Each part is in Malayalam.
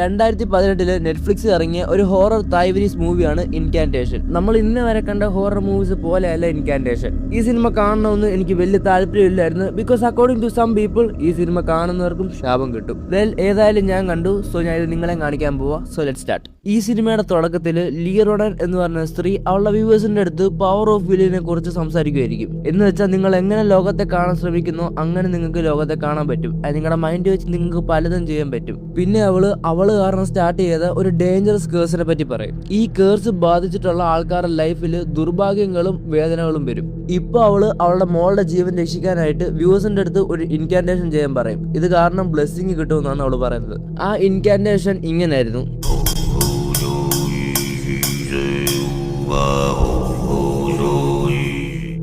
2018 നെറ്റ്ഫ്ലിക്സ് ഇറങ്ങിയ ഒരു ഹൊറർ തായ്വരീസ് മൂവിയാണ് ഇൻകാന്റേഷൻ. നമ്മൾ ഇന്ന് വരെ കണ്ട ഹൊറർ മൂവീസ് പോലെയല്ല ഇൻകാന്റേഷൻ. ഈ സിനിമ കാണണമെന്ന് എനിക്ക് വലിയ താല്പര്യമില്ലായിരുന്നു. Because according to some people ഈ സിനിമ കാണുന്നവർക്കും ശാപം കിട്ടും. ഏതായാലും ഞാൻ കണ്ടു. സോ ഞാൻ ഇത് നിങ്ങളെ കാണിക്കാൻ പോവാ. So let start. ഈ സിനിമയുടെ തുടക്കത്തിൽ ലീ റോഡൻ എന്ന് പറഞ്ഞ സ്ത്രീ അവളുടെ വ്യൂവേഴ്സിന്റെ അടുത്ത് പവർ ഓഫ് വില്ലിനെ കുറിച്ച് സംസാരിക്കുമായിരിക്കും. എന്ന് വെച്ചാൽ നിങ്ങൾ എങ്ങനെ ലോകത്തെ കാണാൻ ശ്രമിക്കുന്നോ അങ്ങനെ നിങ്ങൾക്ക് ലോകത്തെ കാണാൻ പറ്റും. അത് നിങ്ങളുടെ മൈൻഡ് വെച്ച് നിങ്ങൾക്ക് പലതും ചെയ്യാൻ പറ്റും. പിന്നെ അവള് കാരണം സ്റ്റാർട്ട് ചെയ്ത ഒരു ഡേഞ്ചറസ് കേഴ്സിനെ പറ്റി പറയും. ഈ കേഴ്സ് ബാധിച്ചിട്ടുള്ള ആൾക്കാരുടെ ലൈഫിൽ ദുർഭാഗ്യങ്ങളും വേദനകളും വരും. ഇപ്പൊ അവളുടെ മോളുടെ ജീവൻ രക്ഷിക്കാനായിട്ട് വ്യൂവേഴ്സിന്റെ അടുത്ത് ഒരു ഇൻകാന്റേഷൻ ചെയ്യാൻ പറയും. ഇത് കാരണം ബ്ലെസ്സിങ് കിട്ടുമെന്നാണ് അവള് പറയുന്നത്. ആ ഇൻകാന്റേഷൻ ഇങ്ങനെയായിരുന്നു.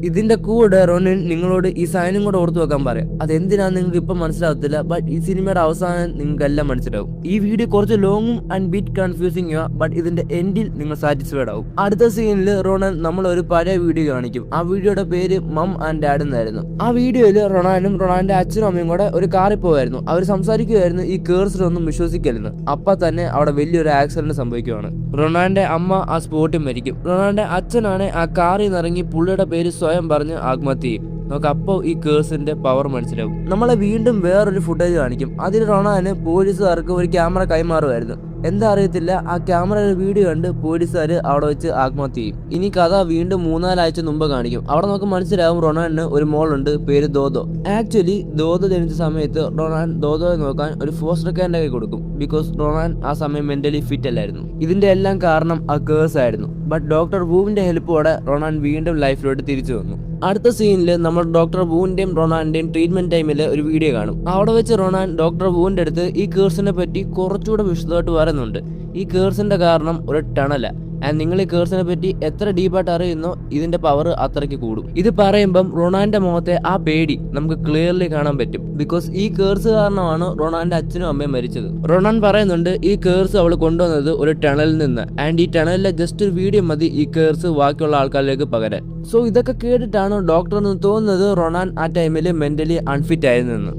ഇതിന്റെ കൂടെ റോണിൻ നിങ്ങളോട് ഈ സൈനും കൂടെ ഓർത്തു വെക്കാൻ പറയാം. അതെന്തിനാന്ന് നിങ്ങൾക്ക് ഇപ്പൊ മനസ്സിലാവത്തില്ല, ബട്ട് ഈ സിനിമയുടെ അവസാനം നിങ്ങൾക്ക് എല്ലാം മനസ്സിലാവും. ഈ വീഡിയോ കുറച്ച് ലോങ്ങും ആൻഡ് ബിറ്റ് കൺഫ്യൂസിംഗ് ആ, ബട്ട് ഇതിന്റെ എൻഡിൽ നിങ്ങൾ സാറ്റിസ്ഫൈഡ് ആവും. അടുത്ത സീനിൽ റോണൻ നമ്മളൊരു പഴയ വീഡിയോ കാണിക്കും. ആ വീഡിയോയുടെ പേര് മം ആൻഡ് ഡാഡ് എന്നായിരുന്നു. ആ വീഡിയോയില് റൊണാനും റൊണാന്റെ അച്ഛനും അമ്മയും കൂടെ ഒരു കാറിൽ പോവായിരുന്നു. അവർ സംസാരിക്കുമായിരുന്നു ഈ കേഴ്സിലൊന്നും വിശ്വസിക്കലെന്ന്. അപ്പൊ തന്നെ അവിടെ വലിയൊരു ആക്സിഡന്റ് സംഭവിക്കുവാണ്. റൊണാന്റെ അമ്മ ആ സ്പോട്ടിൽ മരിക്കും. റൊണാന്റെ അച്ഛനാണ് ആ കാറിൽ നിന്ന് ഇറങ്ങി പുള്ളിയുടെ പേര് സ്വയം പറഞ്ഞ് ആത്മഹത്യ ചെയ്യും. നമുക്ക് അപ്പോൾ ഈ കേഴ്സിന്റെ പവർ മനസ്സിലാവും. നമ്മളെ വീണ്ടും വേറൊരു ഫുട്ടേജ് കാണിക്കും. അതിൽ റൊണാന് പോലീസുകാർക്ക് ഒരു ക്യാമറ കൈമാറുമായിരുന്നു. എന്താ അറിയത്തില്ല, ആ ക്യാമറയുടെ വീഡിയോ കണ്ട് പോലീസുകാർ അവിടെ വെച്ച് ആത്മഹത്യ ചെയ്യും. ഇനി കഥ വീണ്ടും 3-4 ആഴ്ച മുമ്പ് കാണിക്കും. അവിടെ നമുക്ക് മനസ്സിലാവും റൊണാന് ഒരു മോളുണ്ട്, പേര് ദോദോ. ആക്ച്വലി ദോദോ ജനിച്ച സമയത്ത് റൊണാൻ ദോദോയെ നോക്കാൻ ഒരു ഫോസ്റ്റർ കെയറിന്റെ കൈ കൊടുക്കും. ബിക്കോസ് റൊണാൻ ആ സമയം മെന്റലി ഫിറ്റ് അല്ലായിരുന്നു. ഇതിന്റെ എല്ലാം കാരണം ആ കേഴ്സ് ആയിരുന്നു. ബട്ട് ഡോക്ടർ വൂവിന്റെ ഹെൽപ്പോടെ റൊണാൻ വീണ്ടും ലൈഫിലോട്ട് തിരിച്ചു വന്നു. അടുത്ത സീനിൽ നമ്മൾ ഡോക്ടർ വൂവിന്റെയും റൊണാന്റെയും ട്രീറ്റ്മെന്റ് ടൈമിൽ ഒരു വീഡിയോ കാണും. അവിടെ വെച്ച് റൊണാൻ ഡോക്ടർ വൂവിന്റെ അടുത്ത് ഈ കേഴ്സിനെ പറ്റി കുറച്ചുകൂടെ വിശദമായിട്ട് പറയുന്നുണ്ട്. ഈ കേഴ്സിന്റെ കാരണം ഒരു ടണല. ആൻഡ് നിങ്ങൾ ഈ കേഴ്സിനെ പറ്റി എത്ര ഡീപ്പായിട്ട് അറിയുന്നോ ഇതിന്റെ പവർ അത്രയ്ക്ക് കൂടും. ഇത് പറയുമ്പം റൊണാന്റെ മുഖത്തെ ആ പേടി നമുക്ക് ക്ലിയർലി കാണാൻ പറ്റും. ബിക്കോസ് ഈ കേഴ്സ് കാരണമാണ് റൊണാന്റെ അച്ഛനും അമ്മയും മരിച്ചത്. റൊണാൻ പറയുന്നുണ്ട് ഈ കേഴ്സ് അവൾ കൊണ്ടുവന്നത് ഒരു ടണലിൽ നിന്ന്. ആൻഡ് ഈ ടണലിലെ ജസ്റ്റ് ഒരു വീഡിയോ മതി ഈ കേഴ്സ് ബാക്കിയുള്ള ആൾക്കാരിലേക്ക് പകരാൻ. സോ ഇതൊക്കെ കേട്ടിട്ടാണ് ഡോക്ടറിന് തോന്നുന്നത് റൊണാൻ ആ ടൈമിൽ മെന്റലി അൺഫിറ്റ് ആയിരുന്നെന്ന്.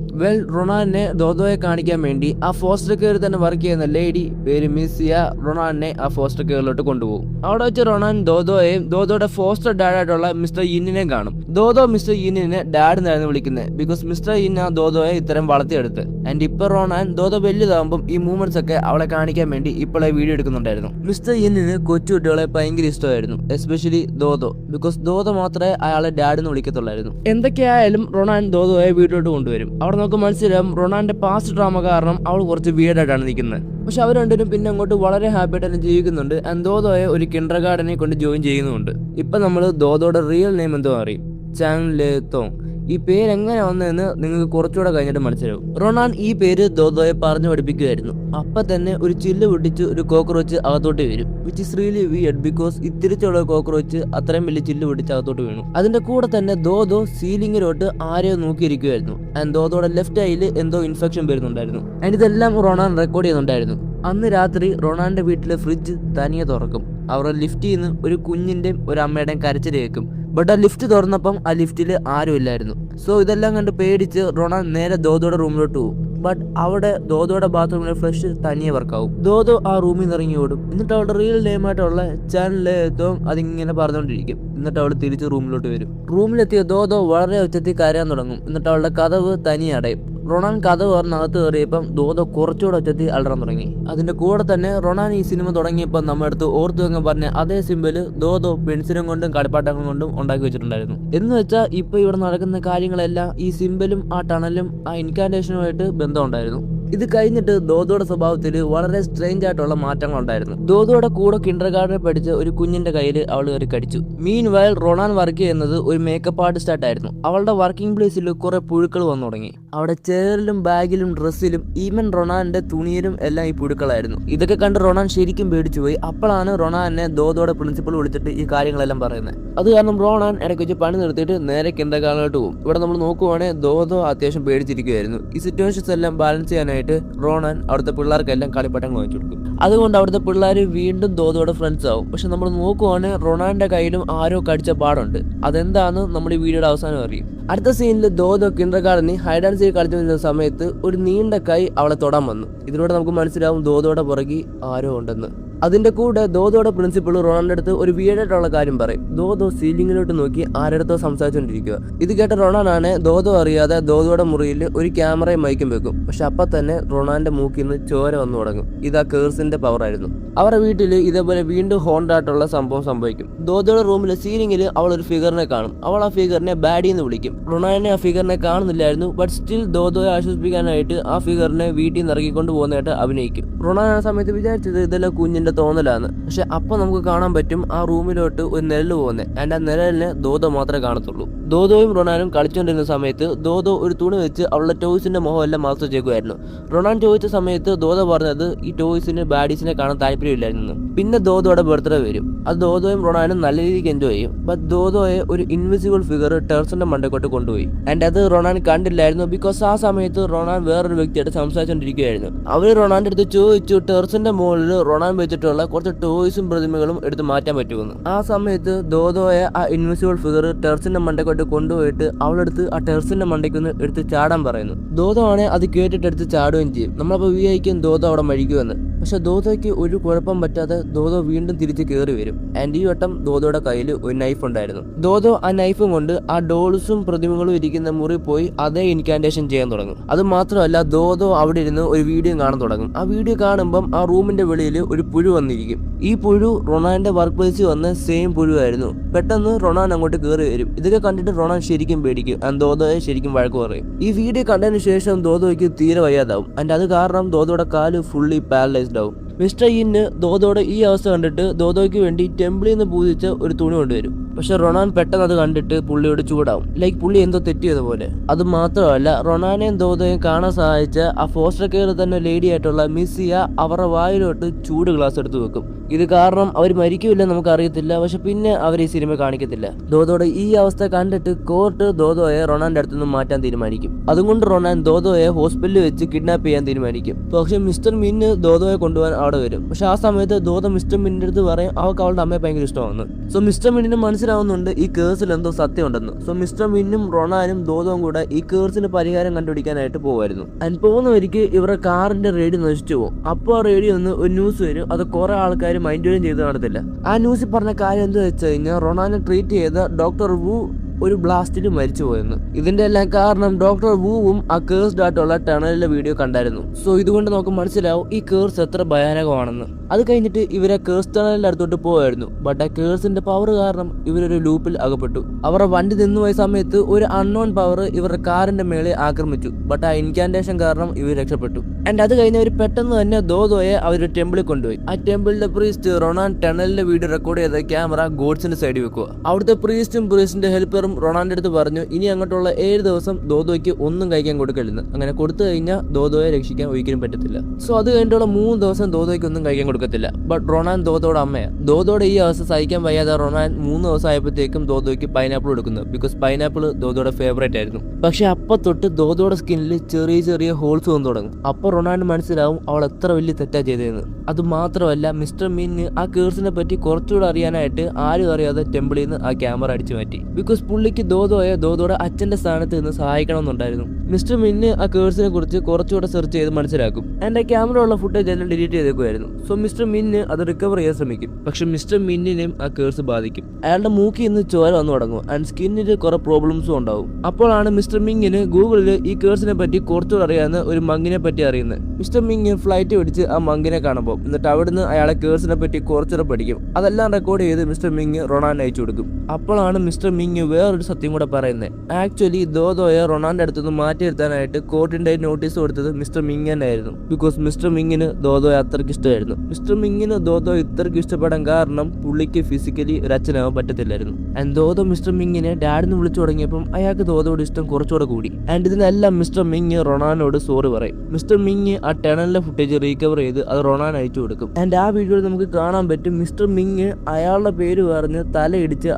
റൊണാനെ ദോദോയെ കാണിക്കാൻ വേണ്ടി ആ ഫോസ്റ്റർ കെയർ തന്നെ വർക്ക് ചെയ്യുന്ന ലേഡി പേര് മിസിയ റൊണാനെ ആ ഫോസ്റ്റർ കെയറിലോട്ട് കൊണ്ടുപോകും. അവിടെ വെച്ച് റൊണാൻ ദോദോയെയും ദോദോയുടെ ഫോസ്റ്റർ ഡാഡായിട്ടുള്ള മിസ്റ്റർ യിന്നിനെയും കാണും. ദോദോ മിസ്റ്റർ യിന്നിനെ ഡാഡ് എന്നായിരുന്നു വിളിക്കുന്നത്. ബിക്കോസ് മിസ്റ്റർ യിൻ ആ ദോദോയെ ഇത്തരം വളർത്തിയെടുത്ത്. ആൻഡ് ഇപ്പൊ റൊണാൻ ദോദോ വലുതാകുമ്പോൾ ഈ മൂവ്മെന്റ്സ് ഒക്കെ അവളെ കാണിക്കാൻ വേണ്ടി ഇപ്പോഴേ വീഡിയോ എടുക്കുന്നുണ്ടായിരുന്നു. മിസ്റ്റർ യിന്നിന് കൊച്ചുകുട്ടികളെ ഭയങ്കര ഇഷ്ടമായിരുന്നു, എസ്പെഷ്യലി ദോദോ. ബിക്കോസ് ദോദോ മാത്രമേ അയാളെ ഡാഡ് എന്ന് വിളിക്കത്തുള്ളായിരുന്നു. എന്തൊക്കെയായാലും റൊണാൻ ദോദോയെ വീട്ടിലോട്ട് കൊണ്ടുവരും. അവിടെ നമുക്ക് മനസ്സിലാവും റൊണാന്റെ പാസ്റ്റ് ഡ്രാമ കാരണം അവൾ കുറച്ച് വീടായിട്ടാണ് നിൽക്കുന്നത്. പക്ഷെ അവർ രണ്ടുപേരും പിന്നെ അങ്ങോട്ട് വളരെ ഹാപ്പി ആയിട്ട് തന്നെ ജീവിക്കുന്നുണ്ട്. ആൻഡ് ദോദോയെ ഒരു കിൻഡർ ഗാർഡനെ കൊണ്ട് ജോയിൻ ചെയ്യുന്നുണ്ട്. ഇപ്പൊ നമ്മൾ ദോദോയുടെ റിയൽ നെയിം എന്തോ അറിയും, ചാങ് ലെ തോങ്. ഈ പേര് എങ്ങനെ വന്നതെന്ന് നിങ്ങൾക്ക് കുറച്ചുകൂടെ കഴിഞ്ഞിട്ട് മനസ്സിലാവും. റൊണാൻ ഈ പേര് ദോദോയെ പറഞ്ഞു പഠിപ്പിക്കുമായിരുന്നു. അപ്പൊ തന്നെ ഒരു ചില്ല് പൊട്ടിച്ച് ഒരു കോക്രോച്ച് അകത്തോട്ട് വരും. Which is really weird because ഇത്തിരിച്ചുള്ള കോക്രോച്ച് അത്രയും വലിയ ചില്ല് പൊട്ടിച്ച് അകത്തോട്ട് വീണു. അതിന്റെ കൂടെ തന്നെ ദോദോ സീലിംഗിലോട്ട് ആരെയോ നോക്കിയിരിക്കുമായിരുന്നു. ആൻഡ് ദോദോയുടെ ലെഫ്റ്റ് ഐയിൽ എന്തോ ഇൻഫെക്ഷൻ വരുന്നുണ്ടായിരുന്നു. ആൻഡ് ഇതെല്ലാം റൊണാൻ റെക്കോർഡ് ചെയ്യുന്നുണ്ടായിരുന്നു. അന്ന് രാത്രി റൊണാന്റെ വീട്ടിലെ ഫ്രിഡ്ജ് തനിയെ തുറക്കും. അവരുടെ ലിഫ്റ്റിൽ നിന്ന് ഒരു കുഞ്ഞിന്റെയും ഒരു അമ്മയുടെയും കരച്ചിൽ കേൾക്കും. ബട്ട് ആ ലിഫ്റ്റ് തുറന്നപ്പം ആ ലിഫ്റ്റിൽ ആരും ഇല്ലായിരുന്നു. സോ ഇതെല്ലാം കണ്ട് പേടിച്ച് റൊണാൻ നേരെ ദോദോയുടെ റൂമിലോട്ട് പോകും. ബട്ട് അവിടെ ദോദോയുടെ ബാത്റൂമിലെ ഫ്ലഷ് തനിയെ വർക്കാവും. ദോദോ ആ റൂമിൽ നിന്ന് ഇറങ്ങി ഓടും. എന്നിട്ട് അവളുടെ റിയൽ നെയിം ആയിട്ടുള്ള ചാൻ ലെ തോങ് അതിങ്ങനെ പറഞ്ഞുകൊണ്ടിരിക്കും. എന്നിട്ട് അവൾ തിരിച്ച് റൂമിലോട്ട് വരും. റൂമിലെത്തിയ ദോദോ വളരെ ഉച്ചത്തിൽ കരയാൻ തുടങ്ങും. എന്നിട്ട് അവളുടെ കതവ് തനിയെ അടയും. റൊണാൻ കഥ പറഞ്ഞകത്ത് കയറിയപ്പം ദോദോ കുറച്ചുകൂടെ ഒച്ചത്തിൽ അലറാൻ തുടങ്ങി. അതിന്റെ കൂടെ തന്നെ റൊണാൻ ഈ സിനിമ തുടങ്ങിയപ്പോൾ നമ്മുടെ അടുത്ത് ഓർത്തു വെക്കാൻ പറഞ്ഞ അതേ സിമ്പിള് ദോദോ പെൻസിലും കൊണ്ടും കളിപ്പാട്ടങ്ങളും കൊണ്ടും ഉണ്ടാക്കി വെച്ചിട്ടുണ്ടായിരുന്നു. എന്ന് വെച്ചാൽ ഇപ്പൊ ഇവിടെ നടക്കുന്ന കാര്യങ്ങളെല്ലാം ഈ സിമ്പിളും ആ ടണലും ആ ഇൻകാന്റേഷനുമായിട്ട് ബന്ധമുണ്ടായിരുന്നു. ഇത് കഴിഞ്ഞിട്ട് ദോദോയുടെ സ്വഭാവത്തിൽ വളരെ സ്ട്രേഞ്ച് ആയിട്ടുള്ള മാറ്റങ്ങൾ ഉണ്ടായിരുന്നു. ദോദോയുടെ കൂടെ കിൻഡർ ഗാർഡനിൽ പഠിച്ച ഒരു കുഞ്ഞിന്റെ കയ്യിൽ അവൾ കയറി കടിച്ചു. മീൻ വയൽ റൊണാൻ വർക്ക് ചെയ്യുന്നത് ഒരു മേക്കപ്പ് ആർട്ടിസ്റ്റ് ആയിട്ടായിരുന്നു. അവളുടെ വർക്കിംഗ് പ്ലേസിൽ കുറെ പുഴുക്കൾ വന്നു തുടങ്ങി. അവിടെ ചെയറിലും ബാഗിലും ഡ്രസ്സിലും ഈവൻ റൊണാന്റെ തുണിയിലും എല്ലാം ഈ പുഴുക്കളായിരുന്നു. ഇതൊക്കെ കണ്ട് റൊണാൻ ശരിക്കും പേടിച്ചു പോയി. അപ്പോഴാണ് റൊണാനെ ദോദോയുടെ പ്രിൻസിപ്പൾ വിളിച്ചിട്ട് ഈ കാര്യങ്ങളെല്ലാം പറയുന്നത്. അത് കാരണം റൊണാൻ ഇടയ്ക്ക് വെച്ച് പണി നിർത്തിയിട്ട് നേരെ കിൻഡർ ഗാർഡനിലോട്ട് പോകും. ഇവിടെ നമ്മൾ നോക്കുവാണെങ്കിൽ ദോദോ അത്യാവശ്യം പേടിച്ചിരിക്കുകയായിരുന്നു. ഈ സിറ്റുവേഷൻസ് എല്ലാം ബാലൻസ് ചെയ്യാനായിട്ട് ചെയ്യാനായിട്ട് റോണാൻ അവിടുത്തെ പിള്ളേർക്കെല്ലാം കളിപ്പട്ടങ്ങൾ വാങ്ങിച്ചു കൊടുക്കും. അതുകൊണ്ട് അവിടുത്തെ പിള്ളേർ വീണ്ടും ദോദോയുടെ ഫ്രണ്ട്സ് ആവും. പക്ഷെ നമ്മൾ നോക്കുവാണെങ്കിൽ റൊണാന്റെ കയ്യിലും ആരോ കടിച്ച പാടുണ്ട്. അതെന്താന്ന് നമ്മൾ ഈ വീഡിയോയുടെ അവസാനം അറിയും. അടുത്ത സീനിൽ ദോദോ കിൻഡർ ഗാർഡനിൽ ഹൈഡ് ആൻഡ് സീക്ക് കളിച്ചുകൊണ്ടിരുന്ന സമയത്ത് ഒരു നീണ്ട കൈ അവളെ തൊടാൻ വന്നു. ഇതിലൂടെ നമുക്ക് മനസ്സിലാവും ദോദോയുടെ പുറകിൽ ആരോ ഉണ്ടെന്ന്. അതിന്റെ കൂടെ ദോദോയുടെ പ്രിൻസിപ്പൾ റൊണാന്റെ അടുത്ത് ഒരു വീടായിട്ടുള്ള കാര്യം പറയും. ദോദോ സീലിംഗിലോട്ട് നോക്കി ആരടുത്തോ സംസാരിച്ചുകൊണ്ടിരിക്കുക. ഇത് കേട്ട റൊണാനാണ് ദോദോ അറിയാതെ ദോദോയുടെ മുറിയിൽ ഒരു ക്യാമറയും മൈക്കും വെക്കും. പക്ഷെ അപ്പൊ തന്നെ റൊണാന്റെ മൂക്കിൽ നിന്ന് ചോര വന്നു തുടങ്ങും. ഇത് ആ കേഴ്സിന്റെ പവർ ആയിരുന്നു. അവരുടെ വീട്ടിൽ ഇതേപോലെ വീണ്ടും ഹോണ്ടായിട്ടുള്ള സംഭവം സംഭവിക്കും. ദോദോയുടെ റൂമിലെ സീലിംഗിൽ അവൾ ഒരു ഫിഗറിനെ കാണും. അവൾ ആ ഫിഗറിനെ ബാഡി എന്ന് വിളിക്കും. റൊണാനെ ആ ഫിഗറിനെ കാണുന്നില്ലായിരുന്നു. ബട്ട് സ്റ്റിൽ ദോദോയെ ആശ്വസിപ്പിക്കാനായിട്ട് ആ ഫിഗറിനെ വീട്ടിൽ നിന്ന് ഇറക്കിക്കൊണ്ട് പോകുന്നതായിട്ട് അഭിനയിക്കും. റൊണാൻ ആ സമയത്ത് വിചാരിച്ചത് ഇതെല്ലാം കുഞ്ഞിന്റെ തോന്നലാണ്. പക്ഷെ അപ്പൊ നമുക്ക് കാണാൻ പറ്റും ആ റൂമിലോട്ട് ഒരു നിഴല് പോകുന്നത്. ആൻഡ് ആ നിഴലിനെ ദോദോ മാത്രമേ കാണത്തുള്ളൂ. ദോദോയും റൊണാനും കളിച്ചുകൊണ്ടിരുന്ന സമയത്ത് ദോദോ ഒരു തുണി വെച്ച് അവളുടെ ടോയ്സിന്റെ മുഖം എല്ലാം മറച്ചു വെച്ചേക്കുമായിരുന്നു. റൊണാൻ ചോദിച്ച സമയത്ത് ദോദോ പറഞ്ഞത് ഈ ടോയ്സിന് ബാഡീസിനെ കാണാൻ താല്പര്യമില്ലായിരുന്നു. പിന്നെ ദോദോയുടെ ബർത്ത്ഡേ വരും. അത് ദോദോയും റൊണാനും നല്ല രീതിക്ക് എൻജോയ് ചെയ്യും. ബട്ട് ദോദോയെ ഒരു ഇൻവിസിബിൾ ഫിഗർ ടെറസിന്റെ മണ്ടക്കോട്ട് കൊണ്ടുപോയി. ആൻഡ് അത് റൊണാൻ കണ്ടില്ലായിരുന്നു. ബിക്കോസ് ആ സമയത്ത് റൊണാൻ വേറൊരു വ്യക്തിയായിട്ട് സംസാരിച്ചുകൊണ്ടിരിക്കുകയായിരുന്നു. അവര് റൊണാന്റെ അടുത്ത് ചോദിച്ചു ടെറസിന്റെ മുകളിൽ റൊണാൻ വെച്ചിട്ടുള്ള കുറച്ച് ടോയ്സും പ്രതിമകളും എടുത്ത് മാറ്റാൻ പറ്റുമെന്ന്. ആ സമയത്ത് ദോദോയെ ആ ഇൻവിസിബിൾ ഫിഗർ ടെറസിന്റെ മണ്ടക്കോട്ട് കൊണ്ടുപോയിട്ട് അവളെടുത്ത് ആ ടെറസിന്റെ മണ്ടയ്ക്കൊന്ന് എടുത്ത് ചാടാൻ പറയുന്നു. ദോദോ ആണെ അത് കേട്ടിട്ട് എടുത്ത് ചാടുകയും ചെയ്യും. നമ്മളപ്പോൾ വിചാരിക്കും ദോദോ അവിടെ മരിക്കുമെന്ന്. പക്ഷെ ദോദോയ്ക്ക് ഒരു കുഴപ്പം പറ്റാതെ ദോദോ വീണ്ടും തിരിച്ച് കയറി വരും. ആൻഡ് ഈ വട്ടം ദോദോയുടെ കയ്യിൽ ഒരു നൈഫ് ഉണ്ടായിരുന്നു. ദോദോ ആ നൈഫും കൊണ്ട് ആ ഡോൾസും പ്രതിമകളും ഇരിക്കുന്ന മുറി പോയി അതേ ഇൻകാൻറ്റേഷൻ ചെയ്യാൻ തുടങ്ങും. അത് മാത്രമല്ല ദോദോ അവിടെ ഇരുന്ന് ഒരു വീഡിയോ കാണാൻ തുടങ്ങും. ആ വീഡിയോ കാണുമ്പം ആ റൂമിന്റെ വെളിയിൽ ഒരു പുഴു വന്നിരിക്കും. ഈ പുഴു റൊണാന്റെ വർക്ക് പ്ലേസിൽ വന്ന സെയിം പുഴുവായിരുന്നു. പെട്ടെന്ന് റൊണാൻ അങ്ങോട്ട് കയറി വരും. ഇതൊക്കെ കണ്ടിട്ട് റൊണാൻ ശരിക്കും പേടിക്കും. ആൻഡ് ദോദോയെ ശരിക്കും വഴക്ക് പറയും. ഈ വീഡിയോ കണ്ടതിന് ശേഷം ദോദോയ്ക്ക് തീരെ വയ്യാതാവും. ആൻഡ് അത് കാരണം ദോദോയുടെ കാല് ഫുള്ളി പാരലൈസ്ഡ് ആവും. മിസ്റ്റർ ഇന്ന് ദോദോയുടെ ഈ അവസ്ഥ കണ്ടിട്ട് ദോദോയ്ക്ക് വേണ്ടി ടെമ്പിളിൽ നിന്ന് പൂജിച്ച ഒരു തുണി കൊണ്ടുവരും. പക്ഷെ റൊണാൻ പെട്ടെന്ന് അത് കണ്ടിട്ട് പുള്ളിയോട് ചൂടാവും. ലൈക്ക് പുള്ളി എന്തോ തെറ്റിയതുപോലെ. അത് മാത്രമല്ല റൊണാനെയും ദോദോയും കാണാൻ സഹായിച്ച ആ ഫോസ്റ്റർ കെയർ തന്നെ ലേഡി ആയിട്ടുള്ള മിസ്സിയ അവരുടെ വായിലോട്ട് ചൂട് ഗ്ലാസ് എടുത്ത് വെക്കും. ഇത് കാരണം അവർ മരിക്കില്ല നമുക്ക് അറിയത്തില്ല. പക്ഷെ പിന്നെ അവർ ഈ സിനിമ കാണിക്കത്തില്ല. ദോദോയുടെ ഈ അവസ്ഥ കണ്ടിട്ട് കോർട്ട് ദോദോയെ റൊണാന്റെ അടുത്ത് നിന്ന് മാറ്റാൻ തീരുമാനിക്കും. അതുകൊണ്ട് റൊണാൻ ദോദോയെ ഹോസ്പിറ്റലിൽ വെച്ച് കിഡ്നാപ്പ് ചെയ്യാൻ തീരുമാനിക്കും. പക്ഷെ മിസ്റ്റർ മിന്ന് ദോദോയെ കൊണ്ടുപോകാൻ അവിടെ വരും. പക്ഷെ ആ സമയത്ത് ദോദോ മിസ്റ്റർ മിന്നിന്റെ അടുത്ത് പറയും അവൾക്ക് അവളുടെ അമ്മയെ ഭയങ്കര ഇഷ്ടമാണെന്ന്. സോ മിസ്റ്റർ മിന്നിന് മനസ്സിലാവുന്നുണ്ട് ഈ കേസിൽ എന്തോ സത്യം ഉണ്ടെന്ന്. സോ മിസ്റ്റർ മിന്നും റൊണാനും ദോദോയും കൂടെ ഈ കേസിന് പരിഹാരം കണ്ടുപിടിക്കാനായിട്ട് പോകുമായിരുന്നു. ആൻഡ് പോകുന്നവർക്ക് ഇവരുടെ കാറിന്റെ റേഡിയോ നശിച്ചു പോകും. അപ്പോൾ ആ റേഡിയോ ഒന്ന് ഒരു ന്യൂസ് വരും. അത് കുറെ ആൾക്കാർ മൈൻഡ് ചെയ്ത് കാണത്തില്ല. ആ ന്യൂസിൽ പറഞ്ഞ കാര്യം എന്താ വെച്ച് കഴിഞ്ഞാൽ റൊണാനെ ട്രീറ്റ് ചെയ്ത ഡോക്ടർ വു ഒരു ബ്ലാസ്റ്റിൽ മരിച്ചു പോയെന്ന്. ഇതിന്റെ എല്ലാം കാരണം ഡോക്ടർ വൂവും ആ കേഴ്സ്ഡ് ആയിട്ടുള്ള ടണലിലെ വീഡിയോ കണ്ടായിരുന്നു. സോ ഇതുകൊണ്ട് നമുക്ക് മനസ്സിലാവും ഈ കേഴ്സ് എത്ര ഭയാനകമാണെന്ന്. അത് കഴിഞ്ഞിട്ട് ഇവരെ കേഴ്സ് ടണലിന്റെ അടുത്തോട്ട് പോവായിരുന്നു. ബട്ട് ആ കേഴ്സിന്റെ പവർ കാരണം ഇവരൊരു ലൂപ്പിൽ അകപ്പെട്ടു. അവരുടെ വണ്ടി നിന്നുപോയ സമയത്ത് ഒരു അൺനോൺ പവർ ഇവരുടെ കാറിന്റെ മേലെ ആക്രമിച്ചു. ബട്ട് ആ ഇൻകാൻറ്റേഷൻ കാരണം ഇവർ രക്ഷപ്പെട്ടു. ആൻഡ് അത് കഴിഞ്ഞ് അവർ പെട്ടെന്ന് തന്നെ ദോദോയെ അവർ ടെമ്പിളിൽ കൊണ്ടുപോയി. ആ ടെമ്പിളിലെ പ്രീസ്റ്റ് റൊണാൻ ടണലിന്റെ വീഡിയോ റെക്കോർഡ് ചെയ്ത ക്യാമറ ഗോഡ്സിന്റെ സൈഡിൽ വെക്കുക. അവിടുത്തെ പ്രീസ്റ്റും പ്രീസ്റ്റിന്റെ ഹെൽപ്പറും റൊണാന്റെ അടുത്ത് പറഞ്ഞു ഇനി അങ്ങോട്ടുള്ള 7 ദിവസം ദോദോയ്ക്ക് ഒന്നും കഴിക്കാൻ കൊടുക്കരുത്. അങ്ങനെ കൊടുത്തു കഴിഞ്ഞാൽ ദോദോയെ രക്ഷിക്കാൻ ഒരിക്കലും പറ്റത്തില്ല. സോ അത് കഴിഞ്ഞിട്ടുള്ള 3 ദിവസം ദോദോയ്ക്ക് ഒന്നും കഴിക്കാൻ കൊടുക്കത്തില്ല. ബട്ട് റൊണാൻ ദോദോയുടെ അമ്മയാണ്. ദോദോയുടെ ഈ അവസ്ഥ സഹിക്കാൻ വയ്യാതെ റൊണാൻ 3 ദിവസം ആയപ്പോഴത്തേക്കും ദോദോയ്ക്ക് പൈനാപ്പിൾ കൊടുക്കുന്നു. ബിക്കോസ് പൈനാപ്പിൾ ദോദോയുടെ ഫേവറേറ്റ് ആയിരുന്നു. പക്ഷെ അപ്പൊ തൊട്ട് ദോദോയുടെ സ്കിന്നിൽ ചെറിയ ചെറിയ ഹോൾസ് വന്നു തുടങ്ങും. അപ്പൊ റൊണാന് മനസ്സിലാവും അവൾ എത്ര വലിയ തെറ്റാ ചെയ്തതെന്ന്. അത് മാത്രമല്ല മിസ്റ്റർ മീന് ആ കേഴ്സിനെ പറ്റി കുറച്ചുകൂടെ അറിയാനായിട്ട് ആരും അറിയാതെ ടെമ്പിളിൽ നിന്ന് ആ ക്യാമറ അടിച്ചു മാറ്റി. ബിക്കോസ് പുള്ളിക്ക് ദോദോയുടെ അച്ഛന്റെ സ്ഥാനത്ത് നിന്ന് സഹായിക്കണമെന്നുണ്ടായിരുന്നു. മിസ്റ്റർ മിന്ന് ആ കേഴ്സിനെ കുറിച്ച് കുറച്ചുകൂടെ സെർച്ച് ചെയ്ത് മനസ്സിലാക്കും. എന്റെ ക്യാമറ ഉള്ള ഫുട്ടേജ് എല്ലാം ഡിലീറ്റ് ചെയ്തേക്കുമായിരുന്നു. സോ മിസ്റ്റർ മിന്ന് അത് റിക്കവർ ചെയ്യാൻ ശ്രമിക്കും. പക്ഷെ മിസ്റ്റർ മിന്നിനെയും ആ കേഴ്സ് ബാധിക്കും. അയാളുടെ മൂക്കിൽ നിന്ന് ചോര വന്നു തുടങ്ങും. ആൻഡ് സ്കിന്നിന് കുറെ പ്രോബ്ലംസും ഉണ്ടാവും. അപ്പോഴാണ് മിസ്റ്റർ മിങ്ങിന് ഗൂഗിളിൽ ഈ കേഴ്സിനെ പറ്റി കുറച്ചുകൂടെ അറിയാവുന്ന ഒരു മങ്ങിനെ പറ്റി അറിയുന്നത്. മിസ്റ്റർ മിങ് ഫ്ലൈറ്റ് പിടിച്ച് ആ മങ്ങിനെ കാണുമ്പോൾ എന്നിട്ട് അവിടുന്ന് അയാളെ കേഴ്സിനെ പറ്റി കുറച്ചുകൂടെ പഠിക്കും. അതെല്ലാം റെക്കോർഡ് ചെയ്ത് മിസ്റ്റർ മിങ് റൊണാൻ അയച്ചു കൊടുക്കും. അപ്പോഴാണ് മിസ്റ്റർ മിങ് വേറൊരു സത്യം കൂടെ പറയുന്നത്. ആക്ച്വലി ദോദോയെ റൊണാന്റെ അടുത്തുനിന്ന് മാറ്റി നിർത്താനായിട്ട് കോർട്ടിന്റെ നോട്ടീസ് കൊടുത്തത് മിസ്റ്റർ മിങ് തന്നെ ആയിരുന്നു. ബിക്കോസ് മിസ്റ്റർ മിങ്ങിന് ദോദോയെ അത്രയ്ക്ക് ഇഷ്ടമായിരുന്നു. മിസ്റ്റർ മിങ്ങിന് ദോദോ ഇത്രയ്ക്ക് ഇഷ്ടപ്പെടാൻ കാരണം പുള്ളിക്ക് ഫിസിക്കലി ഒരു അച്ഛനാവാൻ പറ്റത്തില്ലായിരുന്നു. ആൻഡ് ദോദോ മിസ്റ്റർ മിങ്ങിനെ ഡാഡിന്ന് വിളിച്ചു തുടങ്ങിയപ്പം അയാൾക്ക് ദോദോയുടെ ഇഷ്ടം കുറച്ചുകൂടെ കൂടി. ആൻഡ് ഇതിനെല്ലാം മിസ്റ്റർ മിങ് റൊണാനോട് സോറി പറയും. മിസ്റ്റർ മിങ് ആ ടണലിലെ ഫുട്ടേജ് റീകവർ ചെയ്ത് അത് റൊണാൻ അയച്ചു കൊടുക്കും. ആൻഡ് ആ വീഡിയോയിൽ നമുക്ക് കാണാൻ പറ്റും മിസ്റ്റർ മിങ് അയാളുടെ പേര് പറഞ്ഞ് തലയിടിച്ച്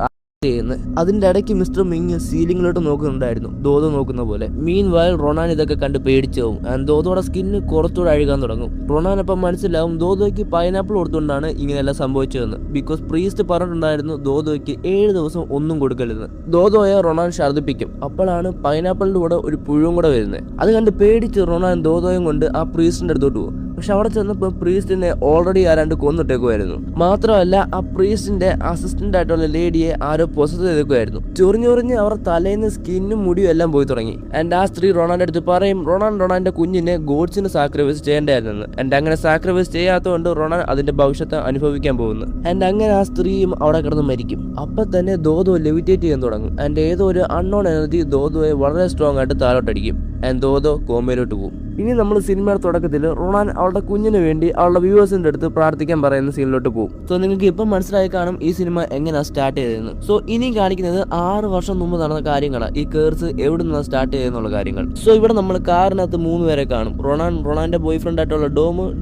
ചെയ്യുന്നത്. അതിന്റെ ഇടയ്ക്ക് മിസ്റ്റർ മിങ് സീലിംഗിലോട്ട് നോക്കുന്നുണ്ടായിരുന്നു, ദോദോ നോക്കുന്ന പോലെ. മീൻ വയൽ റൊണാൻ ഇതൊക്കെ കണ്ട് പേടിച്ചു പോകും. ആൻഡ് ദോദോയുടെ സ്കിന്ന് കുറച്ചുകൂടെ അഴുകാൻ തുടങ്ങും. റൊണാൻ അപ്പം മനസ്സിലാവും ദോദോയ്ക്ക് പൈനാപ്പിൾ കൊടുത്തുകൊണ്ടാണ് ഇങ്ങനെയെല്ലാം സംഭവിച്ചതെന്ന്. ബിക്കോസ് പ്രീസ്റ്റ് പറഞ്ഞിട്ടുണ്ടായിരുന്നു ദോദോയ്ക്ക് 7 ദിവസം ഒന്നും കൊടുക്കരുത്. ദോദോയെ റൊണാൻ ഛർദ്ദിപ്പിക്കും. അപ്പോഴാണ് പൈനാപ്പിളിന്റെ കൂടെ ഒരു പുഴുവും കൂടെ വരുന്നത്. അത് കണ്ട് പേടിച്ച് റൊണാൻ ദോദോയും കൊണ്ട് ആ പ്രീസ്റ്റിന്റെ അടുത്തോട്ട് പോകും. പക്ഷെ അവിടെ ചെന്നപ്പോൾ പ്രീസ്റ്റിനെ ഓൾറെഡി ആരാണ്ട് കൊന്നിട്ടേക്കുമായിരുന്നു. മാത്രമല്ല ആ പ്രീസ്റ്റിന്റെ അസിസ്റ്റന്റ് ആയിട്ടുള്ള ലേഡിയെ ആരോ പൊസസ് ചെയ്തേക്കുമായിരുന്നു. ചൊറിഞ്ഞൊറിഞ്ഞ് അവർ തലേന്ന് സ്കിന്നും മുടിയും എല്ലാം പോയി തുടങ്ങി. ആൻഡ് ആ സ്ത്രീ റൊണാന്റെ അടുത്ത് പറയും റൊണാന്റെ കുഞ്ഞിനെ ഗോഡ്സിന് സാക്രിഫൈസ് ചെയ്യേണ്ടായിരുന്നു. ആൻഡ് അങ്ങനെ സാക്രിഫൈസ് ചെയ്യാത്തതുകൊണ്ട് റൊണാൻ അതിന്റെ ഭവിഷ്യത്ത് അനുഭവിക്കാൻ പോകുന്നു. ആൻഡ് അങ്ങനെ ആ സ്ത്രീയും അവിടെ കിടന്ന് മരിക്കും. അപ്പൊ തന്നെ ദോദോ ലെവിറ്റേറ്റ് ചെയ്യാൻ തുടങ്ങും. ആൻഡ് ഏതോ ഒരു അൺനോൺ എനർജി ദോദോയെ വളരെ സ്ട്രോങ് ആയിട്ട് താഴോട്ടടിക്കും. ആൻഡ് ദോദോ കോമയിലോട്ട് പോകും. ഇനി നമ്മൾ സിനിമയുടെ തുടക്കത്തിൽ റൊണാൻ അവളുടെ കുഞ്ഞിന് വേണ്ടി അവളുടെ വ്യൂവേഴ്സിന്റെ അടുത്ത് പ്രാർത്ഥിക്കാൻ പറയുന്ന സീനിലോട്ട് പോകും. സോ നിങ്ങൾക്ക് ഇപ്പം മനസ്സിലായി കാണും ഈ സിനിമ എങ്ങനെയാണ് സ്റ്റാർട്ട് ചെയ്തതെന്ന്. സോ ഇനി കാണിക്കുന്നത് 6 വർഷം മുമ്പ് നടന്ന കാര്യങ്ങളാണ്. ഈ കേഴ്സ് എവിടെ നിന്നാണ് സ്റ്റാർട്ട് ചെയ്തെന്നുള്ള കാര്യങ്ങൾ. സോ ഇവിടെ നമ്മൾ കാറിനകത്ത് 3 പേരെ കാണും. റൊണാന്റെ ബോയ് ഫ്രണ്ട് ആയിട്ടുള്ള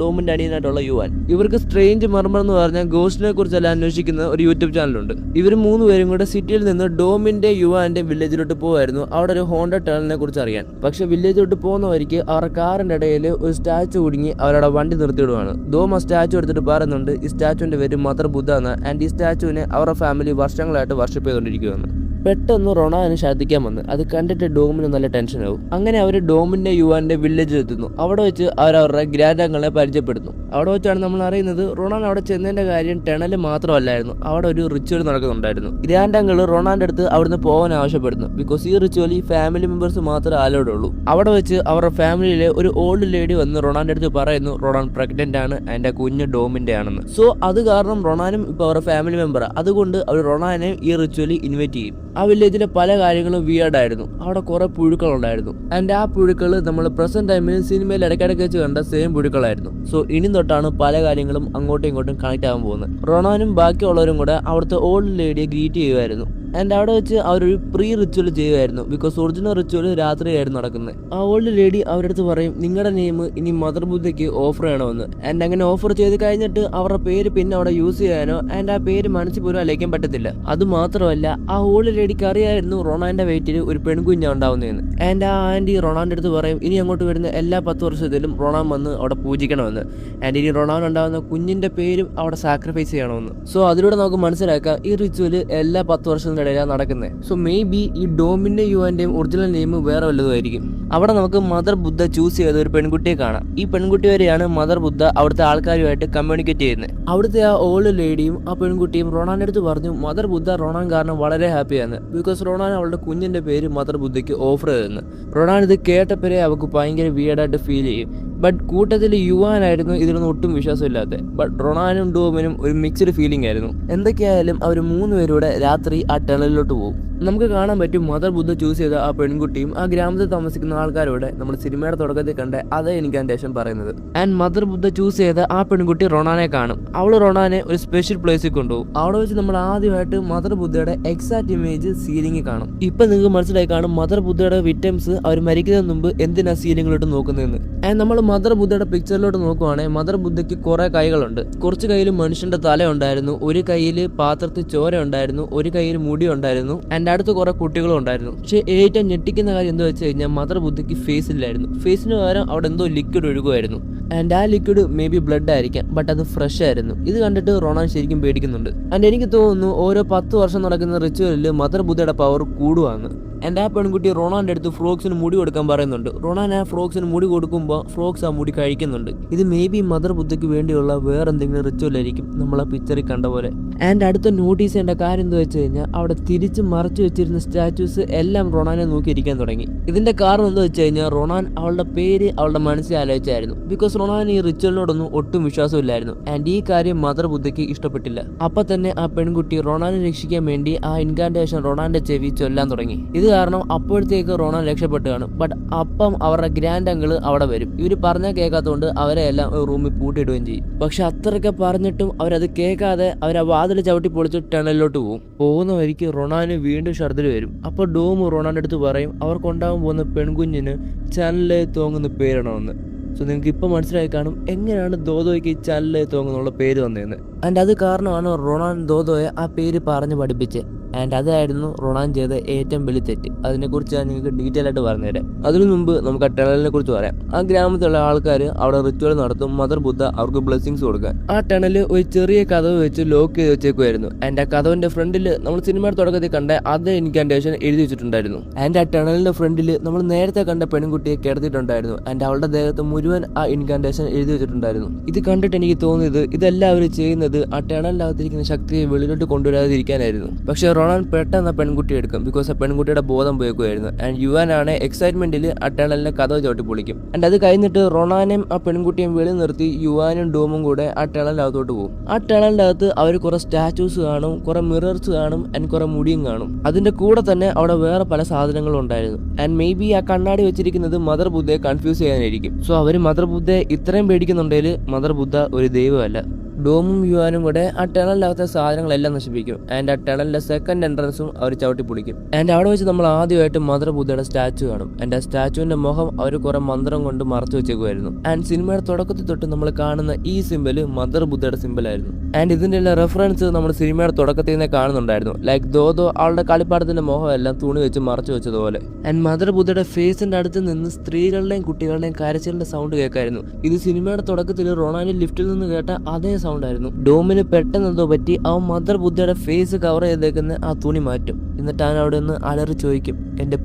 ഡോമിന്റെ അനിയനായിട്ടുള്ള യുവാൻ. ഇവർക്ക് സ്ട്രേഞ്ച് മർമർ എന്ന് പറഞ്ഞാൽ ഗോസ്റ്റിനെ കുറിച്ചെല്ലാം അന്വേഷിക്കുന്ന ഒരു യൂട്യൂബ് ചാനലുണ്ട്. ഇവർ 3 പേരും കൂടെ സിറ്റിയിൽ നിന്ന് ഡോമിന്റെ യുവാന്റെ വില്ലേജിലോട്ട് പോകുമായിരുന്നു അവിടെ ഒരു ഹോണ്ടഡ് ടണലിനെ കുറിച്ച് അറിയാൻ. പക്ഷെ വില്ലേജിലോട്ട് പോകുന്ന വഴിക്ക് അവരുടെ കാറിന്റെ ഇടയിൽ ഒരു സ്റ്റാച്ചു കുടുങ്ങി അവരുടെ വണ്ടി നിർത്തിയിടുവാണ്. ഡോം ആ സ്റ്റാച്ചു എടുത്തിട്ട് പറയുന്നുണ്ട് ഈ സ്റ്റാച്ചുവിന്റെ പേര് മദർ ബുദ്ധ എന്ന്. ആൻഡ് ഈ സ്റ്റാച്ചുവിനെ അവരുടെ ഫാമിലി വർഷങ്ങളായിട്ട് വർഷിപ്പ് ചെയ്തുകൊണ്ടിരിക്കുകയാണ്. പെട്ടെന്ന് റൊണാന് ഛർദ്ദിക്കാൻ വന്ന് അത് കണ്ടിട്ട് ഡോമിന് നല്ല ടെൻഷനാവും. അങ്ങനെ അവർ ഡോമിന്റെ യുവാന്റെ വില്ലേജിൽ എത്തുന്നു. അവിടെ വെച്ച് അവരവരുടെ ഗ്രാൻഡങ്ങളെ പരിചയപ്പെടുന്നു. അവിടെ വെച്ചാണ് നമ്മൾ അറിയുന്നത് റൊണാൻ അവിടെ ചെന്നതിന്റെ കാര്യം ടണൽ മാത്രമല്ലായിരുന്നു, അവിടെ ഒരു റിച്വൽ നടക്കുന്നുണ്ടായിരുന്നു. ഗ്രാൻഡങ്ങൾ റൊണാന്റെ അടുത്ത് അവിടുന്ന് പോകാൻ ആവശ്യപ്പെടുന്നു. ബിക്കോസ് ഈ റിച്വൽ ഈ ഫാമിലി മെമ്പേഴ്സ് മാത്രമേ അലോഡുള്ളൂ. അവിടെ വെച്ച് അവരുടെ ഫാമിലിയിലെ ഒരു ഓൾഡ് ലേഡി വന്ന് റൊണാന്റെ അടുത്ത് പറയുന്നു റൊണാൻ പ്രഗ്നന്റ് ആണ്, എന്റെ കുഞ്ഞ് ഡോമിന്റെ ആണെന്ന്. സോ അത് കാരണം റൊണാനും ഇപ്പൊ അവരുടെ ഫാമിലി മെമ്പറാണ്. അതുകൊണ്ട് അവർ റൊണാനെ ഈ റിച്വലി ഇൻവൈറ്റ് ചെയ്യും. ആ വില്ലേജിലെ പല കാര്യങ്ങളും വിയേർഡായിരുന്നു. അവിടെ കുറെ പുഴുക്കളുണ്ടായിരുന്നു. ആൻഡ് ആ പുഴുക്കൾ നമ്മൾ പ്രസന്റ് ടൈമിൽ സിനിമയിൽ ഇടയ്ക്കിടയ്ക്ക് വെച്ച് കണ്ട സെയിം പുഴുക്കളായിരുന്നു. സോ ഇനി തൊട്ടാണ് പല കാര്യങ്ങളും അങ്ങോട്ടും ഇങ്ങോട്ടും കണക്ട് ആകാൻ പോകുന്നത്. റൊണാനും ബാക്കിയുള്ളവരും കൂടെ അവിടുത്തെ ഓൾഡ് ലേഡിയെ ഗ്രീറ്റ് ചെയ്യുമായിരുന്നു. ആൻഡ് അവിടെ വെച്ച് അവരൊരു പ്രീ റിച്വൽ ചെയ്യുമായിരുന്നു. ബിക്കോസ് ഒറിജിനൽ റിച്വൽ രാത്രിയായിരുന്നു നടക്കുന്നത്. ആ ഓൾഡ് ലേഡി അവരുടെ അടുത്ത് പറയും നിങ്ങളുടെ നെയിം ഇനി മദർ ബുദ്ധയ്ക്ക് ഓഫർ ചെയ്യണമെന്ന്. ആൻഡ് അങ്ങനെ ഓഫർ ചെയ്ത് കഴിഞ്ഞിട്ട് അവരുടെ പേര് പിന്നെ അവിടെ യൂസ് ചെയ്യാനോ ആൻഡ് ആ പേര് മനസ്സിൽ പോലും അലയിക്കാൻ പറ്റത്തില്ല. അത് മാത്രമല്ല ആ ഓൾഡ് ലേഡിക്ക് അറിയായിരുന്നു റൊണാന്റെ വെയിറ്റിൽ ഒരു പെൺകുഞ്ഞാണ് ഉണ്ടാവുന്നതെന്ന്. ആൻഡ് ആ ആൻറ്റി റൊണാന്റെ അടുത്ത് പറയും ഇനി അങ്ങോട്ട് വരുന്ന എല്ലാ 10 വർഷത്തിലും റൊണാൻ വന്ന് അവിടെ പൂജിക്കണമെന്ന്. ആൻഡ് ഇനി റൊണാൻ ഉണ്ടാകുന്ന കുഞ്ഞിന്റെ പേരും അവിടെ സാക്രിഫൈസ് ചെയ്യണമെന്ന്. സോ അതിലൂടെ നമുക്ക് മനസ്സിലാക്കാം ഈ റിച്വൽ എല്ലാ 10 വർഷത്തിനിടയിലാണ് നടക്കുന്നത്. സോ മേ ബി ഈ ഡോമിന്റെ യുവാന്റെയും ഒറിജിനൽ നെയിം വേറെ വല്ലതുമായിരിക്കും. അവിടെ നമുക്ക് മദർ ബുദ്ധ ചൂസ് ചെയ്ത ഒരു പെൺകുട്ടിയെ കാണാം. ഈ പെൺകുട്ടി വരെയാണ് മദർ ബുദ്ധ അവിടുത്തെ ആൾക്കാരുമായിട്ട് കമ്മ്യൂണിക്കേറ്റ് ചെയ്യുന്നത്. അവിടുത്തെ ആ ഓൾഡ് ലേഡിയും ആ പെൺകുട്ടിയും റൊണാന്റെ അടുത്ത് പറഞ്ഞു മദർ ബുദ്ധ റൊണാൻ കാരണം വളരെ ഹാപ്പിയാണ്. ബിക്കോസ് റൊണാൻ അവളുടെ കുഞ്ഞിന്റെ പേര് മദർ ബുദ്ധയ്ക്ക് ഓഫർ ചെയ്തെന്ന്. റൊണാൻ ഇത് കേട്ടപ്പോഴേ അവൾക്ക് ഭയങ്കര വിയർഡായിട്ട് ഫീൽ ചെയ്യും. ബട്ട് കൂട്ടത്തിൽ യുവാനായിരുന്നു ഇതിലൊന്നും ഒട്ടും വിശ്വാസമില്ലാത്ത. ബട്ട് റൊണാനും ഡോമിനും ഒരു മിക്സ്ഡ് ഫീലിംഗ് ആയിരുന്നു. എന്തൊക്കെയായാലും അവർ 3 പേരുടെ രാത്രി ആ ടണലിലോട്ട് പോകും. നമുക്ക് കാണാൻ പറ്റും മദർ ബുദ്ധ ചൂസ് ചെയ്ത ആ പെൺകുട്ടിയും ആ ഗ്രാമത്തിൽ താമസിക്കുന്ന ആൾക്കാരോടെ നമ്മൾ സിനിമയുടെ തുടക്കത്തിൽ കണ്ട അതേ എനിക്ക് അതിന്റെ ശേഷം പറയുന്നത്. ആൻഡ് മദർ ബുദ്ധ ചൂസ് ചെയ്ത ആ പെൺകുട്ടി റൊണാനെ കാണും. അവൾ റൊണാനെ ഒരു സ്പെഷ്യൽ പ്ലേസിൽ കൊണ്ടുപോകും. അവിടെ വെച്ച് നമ്മൾ ആദ്യമായിട്ട് മദർ ബുദ്ധയുടെ എക്സാക്ട് ഇമേജ് സീലിംഗിൽ കാണും. ഇപ്പൊ നിങ്ങൾക്ക് മനസ്സിലായി കാണും മദർ ബുദ്ധയുടെ വിക്ടിംസ് അവർ മരിക്കുന്നതിന് മുമ്പ് എന്തിനാ സീലിംഗിലോട്ട് നോക്കുന്നതെന്ന്. ആൻഡ് നമ്മൾ മദർ ബുദ്ധയുടെ പിക്ചറിലോട്ട് നോക്കുവാണെങ്കിൽ മദർ ബുദ്ധയ്ക്ക് കുറെ കൈകളുണ്ട്. കുറച്ച് കയ്യിൽ മനുഷ്യന്റെ തല ഉണ്ടായിരുന്നു, ഒരു കയ്യിൽ പാത്രത്തിൽ ചോര ഉണ്ടായിരുന്നു, ഒരു കയ്യിൽ മുടി ഉണ്ടായിരുന്നു, ആൻഡ് അടുത്ത് കുറെ കുട്ടികളും ഉണ്ടായിരുന്നു. പക്ഷെ ഏറ്റവും ഞെട്ടിക്കുന്ന കാര്യം എന്താ വെച്ച് കഴിഞ്ഞാൽ മദർ ബുദ്ധയ്ക്ക് ഫേസ് ഇല്ലായിരുന്നു. ഫേസിന് പകരം അവിടെ എന്തോ ലിക്വിഡ് ഒഴുകുമായിരുന്നു. ആൻഡ് ആ ലിക്വിഡ് മേ ബി ബ്ലഡ് ആയിരിക്കാം, ബട്ട് അത് ഫ്രഷ് ആയിരുന്നു. ഇത് കണ്ടിട്ട് റൊണാൻ ശരിക്കും പേടിക്കുന്നുണ്ട്. ആൻഡ് എനിക്ക് തോന്നുന്നു ഓരോ 10 വർഷം നടക്കുന്ന റിച്വലിൽ മദർ ബുദ്ധയുടെ പവർ കൂടുവാന്ന്. ആൻഡ് ആ പെൺകുട്ടി റൊണാന്റെ അടുത്ത് ഫ്രോക്സിന് മുടി കൊടുക്കാൻ പറയുന്നുണ്ട്. റൊണാൻ ആ ഫ്രോക്സിന് മുടി കൊടുക്കുമ്പോൾ ഫ്രോക്സ് ആ മുടി കഴിക്കുന്നുണ്ട്. ഇത് മേ ബി മദർ ബുദ്ധയ്ക്ക് വേണ്ടിയുള്ള വേറെ എന്തെങ്കിലും റിച്വൽ ആയിരിക്കും നമ്മൾ ആ പിക്ചറിൽ കണ്ട പോലെ. ആൻഡ് അടുത്ത നോട്ടീസ് ചെയ്യേണ്ട കാര്യം എന്താ വെച്ച് കഴിഞ്ഞാൽ അവിടെ തിരിച്ച് മറച്ചു വെച്ചിരുന്ന സ്റ്റാച്യൂസ് എല്ലാം റൊണാനെ നോക്കിയിരിക്കാൻ തുടങ്ങി. ഇതിന്റെ കാരണം എന്താ വെച്ച് കഴിഞ്ഞാൽ റൊണാൻ അവളുടെ പേര് അവളുടെ മനസ്സിൽ ആലോചിച്ചായിരുന്നു. ബിക്കോസ് റൊണാൻ ഈ റിച്വലിനോടൊന്നും ഒട്ടും വിശ്വാസമില്ലായിരുന്നു. ആൻഡ് ഈ കാര്യം മദർ ബുദ്ധയ്ക്ക് ഇഷ്ടപ്പെട്ടില്ല. അപ്പൊ തന്നെ ആ പെൺകുട്ടി റൊണാനെ രക്ഷിക്കാൻ വേണ്ടി ആ ഇൻകാന്റേഷൻ റൊണാന്റെ ചെവി ചൊല്ലാൻ തുടങ്ങി. ഇത് കാരണം അപ്പോഴത്തേക്ക് റൊണാൻ രക്ഷപ്പെട്ടാണ്. ബട്ട് അപ്പം അവരുടെ ഗ്രാൻഡ് അങ്കിള് അവിടെ വരും. ഇവര് പറഞ്ഞാൽ കേൾക്കാത്തതുകൊണ്ട് അവരെ എല്ലാം റൂമിൽ പൂട്ടിയിടുകയും ചെയ്യും. പക്ഷെ അത്രയൊക്കെ പറഞ്ഞിട്ടും അവരത് കേൾക്കാതെ അവരെ വാതിൽ ചവിട്ടി പൊളിച്ച് ടണലിലോട്ട് പോകുന്ന വഴിക്ക് റൊണാന് വീണ്ടും ഛർദ്ദിൽ വരും. അപ്പോൾ ഡോം റൊണാന്റെ അടുത്ത് പറയും അവർക്കുണ്ടാകാൻ പോകുന്ന പെൺകുഞ്ഞിന് ചാനലിലെ തോന്നുന്ന പേരിടണമെന്ന്. സോ നിങ്ങൾക്ക് ഇപ്പം മനസ്സിലായി കാണും എങ്ങനെയാണ് ദോദോയ്ക്ക് ചാനലിലെ തോന്നുന്നുള്ള പേര് വന്നതെന്ന്. ആൻഡ് അത് കാരണമാണ് റൊണാൻ ദോദോയെ ആ പേര് പറഞ്ഞ് പഠിപ്പിച്ചത്. ആൻഡ് അതായിരുന്നു റൊണാൻ ചെയ്ത ഏറ്റവും വലിയ തെറ്റ്. അതിനെക്കുറിച്ച് ഞാൻ നിങ്ങൾക്ക് ഡീറ്റെയിൽ ആയിട്ട് പറഞ്ഞുതരാം. അതിനു മുമ്പ് നമുക്ക് ആ ടണലിനെ കുറിച്ച് പറയാം. ആ ഗ്രാമത്തിലുള്ള ആൾക്കാർ അവിടെ റിച്വൽ നടത്തും മദർ ബുദ്ധ അവർക്ക് ബ്ലെസ്സിങ്സ് കൊടുക്കാൻ. ആ ടണൽ ഒരു ചെറിയ കഥവ് വെച്ച് ലോക്ക് ചെയ്ത് വെച്ചേക്കുമായിരുന്നു. ആൻഡ് ആ കഥവിന്റെ ഫ്രണ്ടിൽ നമ്മൾ സിനിമയുടെ തുടക്കത്തിൽ കണ്ട അതേ ഇൻകാൻറ്റേഷൻ എഴുതി വെച്ചിട്ടുണ്ടായിരുന്നു. ആൻഡ് ആ ടണലിന്റെ ഫ്രണ്ടിൽ നമ്മൾ നേരത്തെ കണ്ട പെൺകുട്ടിയെ കിടത്തിയിട്ടുണ്ടായിരുന്നു. ആൻഡ് അവളുടെ ദേഹത്ത് മുഴുവൻ ആ ഇൻകാൻറ്റേഷൻ എഴുതി വെച്ചിട്ടുണ്ടായിരുന്നു. ഇത് കണ്ടിട്ട് എനിക്ക് തോന്നിയത് ഇതെല്ലാവരും ചെയ്യുന്നത് ആ ടണലിനകത്തിരിക്കുന്ന ശക്തിയെ വെളിയിലോട്ട് കൊണ്ടുവരാതിരിക്കാനായിരുന്നു. പക്ഷെ റൊണാൻ പെട്ടെന്ന് ആ പെൺകുട്ടിയെ എടുക്കും. ബിക്കോസ് ആ പെൺകുട്ടിയുടെ ബോധം പോയേക്കുമായിരുന്നു. ആൻഡ് യുവാൻ ആണ് എക്സൈറ്റ്മെന്റിൽ ആ ടണലിന്റെ കഥ ചവിട്ടി പൊളിക്കും. ആൻഡ് അത് കഴിഞ്ഞിട്ട് റൊണാനെയും ആ പെൺകുട്ടിയും വെളി നിർത്തി യുവാനും ഡോമും കൂടെ ആ ടണലിനകത്തോട്ട് പോകും. ആ ടണലിന്റെ അകത്ത് അവർ കുറെ സ്റ്റാച്യൂസ് കാണും, കുറെ മിറേഴ്സ് കാണും, ആൻഡ് കുറെ മുടിയും കാണും. അതിന്റെ കൂടെ തന്നെ അവിടെ വേറെ പല സാധനങ്ങളും ഉണ്ടായിരുന്നു. ആൻഡ് മേ ബി ആ കണ്ണാടി വെച്ചിരിക്കുന്നത് മദർ ബുദ്ധയെ കൺഫ്യൂസ് ചെയ്യാനായിരിക്കും. സോ അവർ മദർ ബുദ്ധയെ ഇത്രയും പേടിക്കുന്നുണ്ടെങ്കിൽ മദർ ബുദ്ധ ഒരു ദൈവമല്ല. ഡോമും യുവാനും കൂടെ ആ ടണലിനകത്തെ സാധനങ്ങളെല്ലാം നശിപ്പിക്കും. ആൻഡ് ആ ടണലിന്റെ സെക്കൻഡ് എൻട്രൻസും അവർ ചവിട്ടി പൊളിക്കും. ആൻഡ് അവിടെ വെച്ച് നമ്മൾ ആദ്യമായിട്ട് മദർ ബുദ്ധയുടെ സ്റ്റാച്ചു കാണും. ആൻഡ് ആ സ്റ്റാച്ചുവിന്റെ മുഖം അവർ കുറെ മന്ത്രം കൊണ്ട് മറച്ചു വെച്ചേക്കുമായിരുന്നു. ആൻഡ് സിനിമയുടെ തുടക്കത്തിൽ തൊട്ട് നമ്മൾ കാണുന്ന ഈ സിമ്പല് മദർ ബുദ്ധയുടെ സിമ്പലായിരുന്നു. ആൻഡ് ഇതിന്റെ എല്ലാ റെഫറൻസ് നമ്മൾ സിനിമയുടെ തുടക്കത്തിൽ തന്നെ കാണുന്നുണ്ടായിരുന്നു. ലൈക്ക് ദോദോ അവളുടെ കളിപ്പാടത്തിന്റെ മുഖമെല്ലാം തുണി വെച്ച് മറച്ചു വെച്ചതുപോലെ. ആൻഡ് മദർ ബുദ്ധയുടെ ഫേസിന്റെ അടുത്ത് നിന്ന് സ്ത്രീകളുടെയും കുട്ടികളുടെയും കരച്ചിലിന്റെ സൗണ്ട് കേൾക്കായിരുന്നു. ഇത് സിനിമയുടെ തുടക്കത്തിൽ റൊണാനി ലിഫ്റ്റിൽ നിന്ന് കേട്ട അതേ സൗണ്ട് ആയിരുന്നു. ഡോമിന് പെട്ടെന്ന് എന്തോ പറ്റി അവൻ മദർ ബുദ്ധയുടെ ഫേസ് കവർ ചെയ്തേക്കുന്ന ആ തുണി മാറ്റും. എന്നിട്ട് അവൻ അവിടെ നിന്ന് അലറി ചോദിക്കും, എന്റെ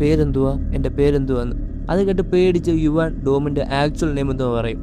പേരെന്തുവാന്ന്. അത് കേട്ട് പേടിച്ച് യുവാൻ ഡോമിന്റെ ആക്ച്വൽ നെയിം എന്തോ പറയും,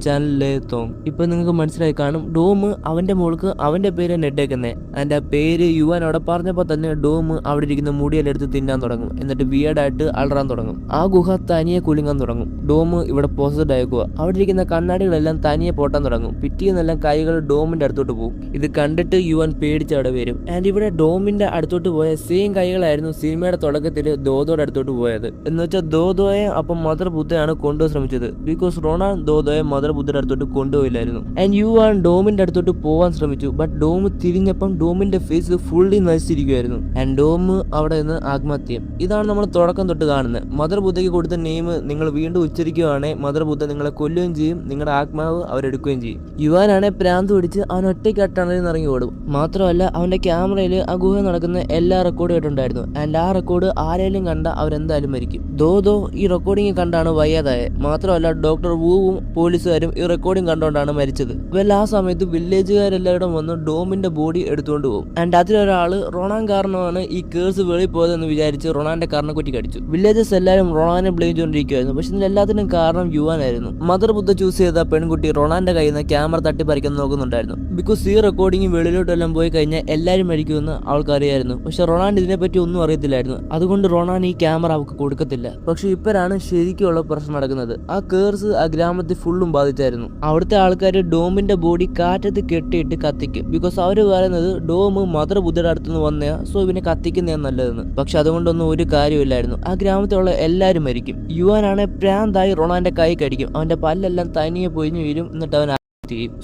ചാനലിലെ തോങ്. ഇപ്പൊ നിങ്ങൾക്ക് മനസ്സിലായി കാണും ഡോം അവന്റെ മോൾക്ക് അവന്റെ പേര് തന്നെ ഇട്ടേക്കുന്നേ. ആൻഡ് ആ പേര് യുവാൻ അവിടെ പറഞ്ഞപ്പോ തന്നെ ഡോം അവിടെ ഇരിക്കുന്ന മുടിയെല്ലാം എടുത്ത് തിന്നാൻ തുടങ്ങും. എന്നിട്ട് വിയർഡായിട്ട് അളറാൻ തുടങ്ങും. ആ ഗുഹ തനിയെ കുലുങ്ങാൻ തുടങ്ങും. ഡോം ഇവിടെ പോസസ്ഡ് ആയിക്കുക. അവിടെ ഇരിക്കുന്ന കണ്ണാടികളെല്ലാം തനിയെ പൊട്ടാൻ തുടങ്ങും. പിറ്റീന്നെല്ലാം കൈകൾ ഡോമിന്റെ അടുത്തോട്ട് പോകും. ഇത് കണ്ടിട്ട് യുവാൻ പേടിച്ച് അവിടെ വരും. ആൻഡ് ഇവിടെ ഡോമിന്റെ അടുത്തോട്ട് പോയ സെയിം കൈകളായിരുന്നു സിനിമയുടെ തുടക്കത്തിൽ ദോദോയുടെ അടുത്തോട്ട് പോയത്. എന്ന് വെച്ചാൽ ദോദോയെ അപ്പം മദർ ബുദ്ധയാണ് കൊണ്ടുപോകാൻ ശ്രമിച്ചത്. ബിക്കോസ് റൊണാൻ ദോദോയെ മദർ ബുദ്ധയുടെ അടുത്തോട്ട് കൊണ്ടുപോയില്ലായിരുന്നു. ആൻഡ് യുവാൻ ഡോമിന്റെ അടുത്തോട്ട് പോകാൻ ശ്രമിച്ചു. ബട്ട് ഡോം തിരിഞ്ഞപ്പം ഡോമിന്റെ ഫേസ് ഫുള്ളി നശിച്ചിരിക്കുമായിരുന്നു. ആൻഡ് ഡോം അവിടെ നിന്ന് ആത്മഹത്യം. ഇതാണ് നമ്മൾ തുടക്കം തൊട്ട് കാണുന്നത്. മദർ ബുദ്ധയ്ക്ക് കൊടുത്ത നെയിം നിങ്ങൾ വീണ്ടും ഉച്ചരിക്കുകയാണെങ്കിൽ മദർ ബുദ്ധ നിങ്ങളെ കൊല്ലുകയും ചെയ്യും, നിങ്ങളുടെ ആത്മാവ് അവരെടുക്കുകയും ചെയ്യും. യുവാനാണെ പ്രാന്ത് പിടിച്ച് അവൻ ഒറ്റയ്ക്ക് ആ ടണലിൽ ഇറങ്ങി ഓടും. മാത്രമല്ല അവന്റെ ക്യാമറയിൽ ആ ഗുഹ നടക്കുന്ന എല്ലാ റെക്കോർഡും ആയിട്ടുണ്ടായിരുന്നു. ആൻഡ് ആ റെക്കോർഡ് ആരെങ്കിലും കണ്ട അവരെന്തായാലും മരിക്കും. ദോദോ ഈ റെക്കോർഡിങ് കണ്ടാണ് വയ്യാതായത്. മാത്രമല്ല ഡോക്ടർ വൂവും പോലീസുകാരും ഈ റെക്കോർഡിംഗ് കണ്ടുകൊണ്ടാണ് മരിച്ചത്. വെൽ ആ സമയത്ത് വില്ലേജുകാരെല്ലാവരും വന്ന് ഡോമിന്റെ ബോഡി എടുത്തുകൊണ്ട് പോകും. ആൻഡ് അതിലൊരാള് റൊണാൻ കാരണമാണ് ഈ കേസ് വെളിയിൽ പോയതെന്ന് വിചാരിച്ച് റൊണാന്റെ കർണക്കുറ്റി കടിച്ചു. വില്ലേജേഴ്സ് എല്ലാവരും റൊണാനെ ബ്ലെയിം ചെയ്തുകൊണ്ടിരിക്കുകയായിരുന്നു. പക്ഷെ ഇതിനെല്ലാത്തിനും കാരണം യുവാനായിരുന്നു. മദർ ബുദ്ധ ചൂസ് ചെയ്ത പെൺകുട്ടി റൊണാന്റെ കയ്യിൽ നിന്ന് ക്യാമറ തട്ടിപ്പറിക്കാൻ നോക്കുന്നുണ്ടായിരുന്നു. ബിക്കോസ് ഈ റെക്കോർഡിംഗ് വെളിയിലോട്ടെല്ലാം പോയി കഴിഞ്ഞാൽ എല്ലാവരും മരിക്കുമെന്ന് അവൾക്കറിയായിരുന്നു. പക്ഷെ റൊണാൻ ഇതിനെപ്പറ്റി ഒന്നും അറിയത്തില്ലായിരുന്നു. അതുകൊണ്ട് റൊണാൻ ഈ ക്യാമറ അവൾക്ക് കൊടുക്കത്തില്ല. പക്ഷെ ഇപ്പോഴാണ് ശരിക്കുള്ള പ്രശ്നം നടക്കുന്നത്. ആ കേഴ്സ് ആ ഗ്രാമത്തിൽ ഫുള്ളും ബാധിച്ചായിരുന്നു. അവിടുത്തെ ആൾക്കാർ ഡോമിന്റെ ബോഡി കാറ്റത്ത് കെട്ടിയിട്ട് കത്തിക്കും. ബിക്കോസ് അവർ പറയുന്നത് ഡോം മദർ ബുദ്ധയുടെ അടുത്തുനിന്ന് വന്നയാ, സോ ഇവനെ കത്തിക്കുന്നതാണ് നല്ലതെന്ന്. പക്ഷെ അതുകൊണ്ടൊന്നും ഒരു കാര്യമില്ലായിരുന്നു. ആ ഗ്രാമത്തിലുള്ള എല്ലാവരും മരിക്കും. യുവാനാണ് പ്രാന്തായി റൊണാന്റെ കൈ കടിക്കും. അവന്റെ പല്ലെല്ലാം തനിയെ പൊയിഞ്ഞു വീഴും. എന്നിട്ട് അവൻ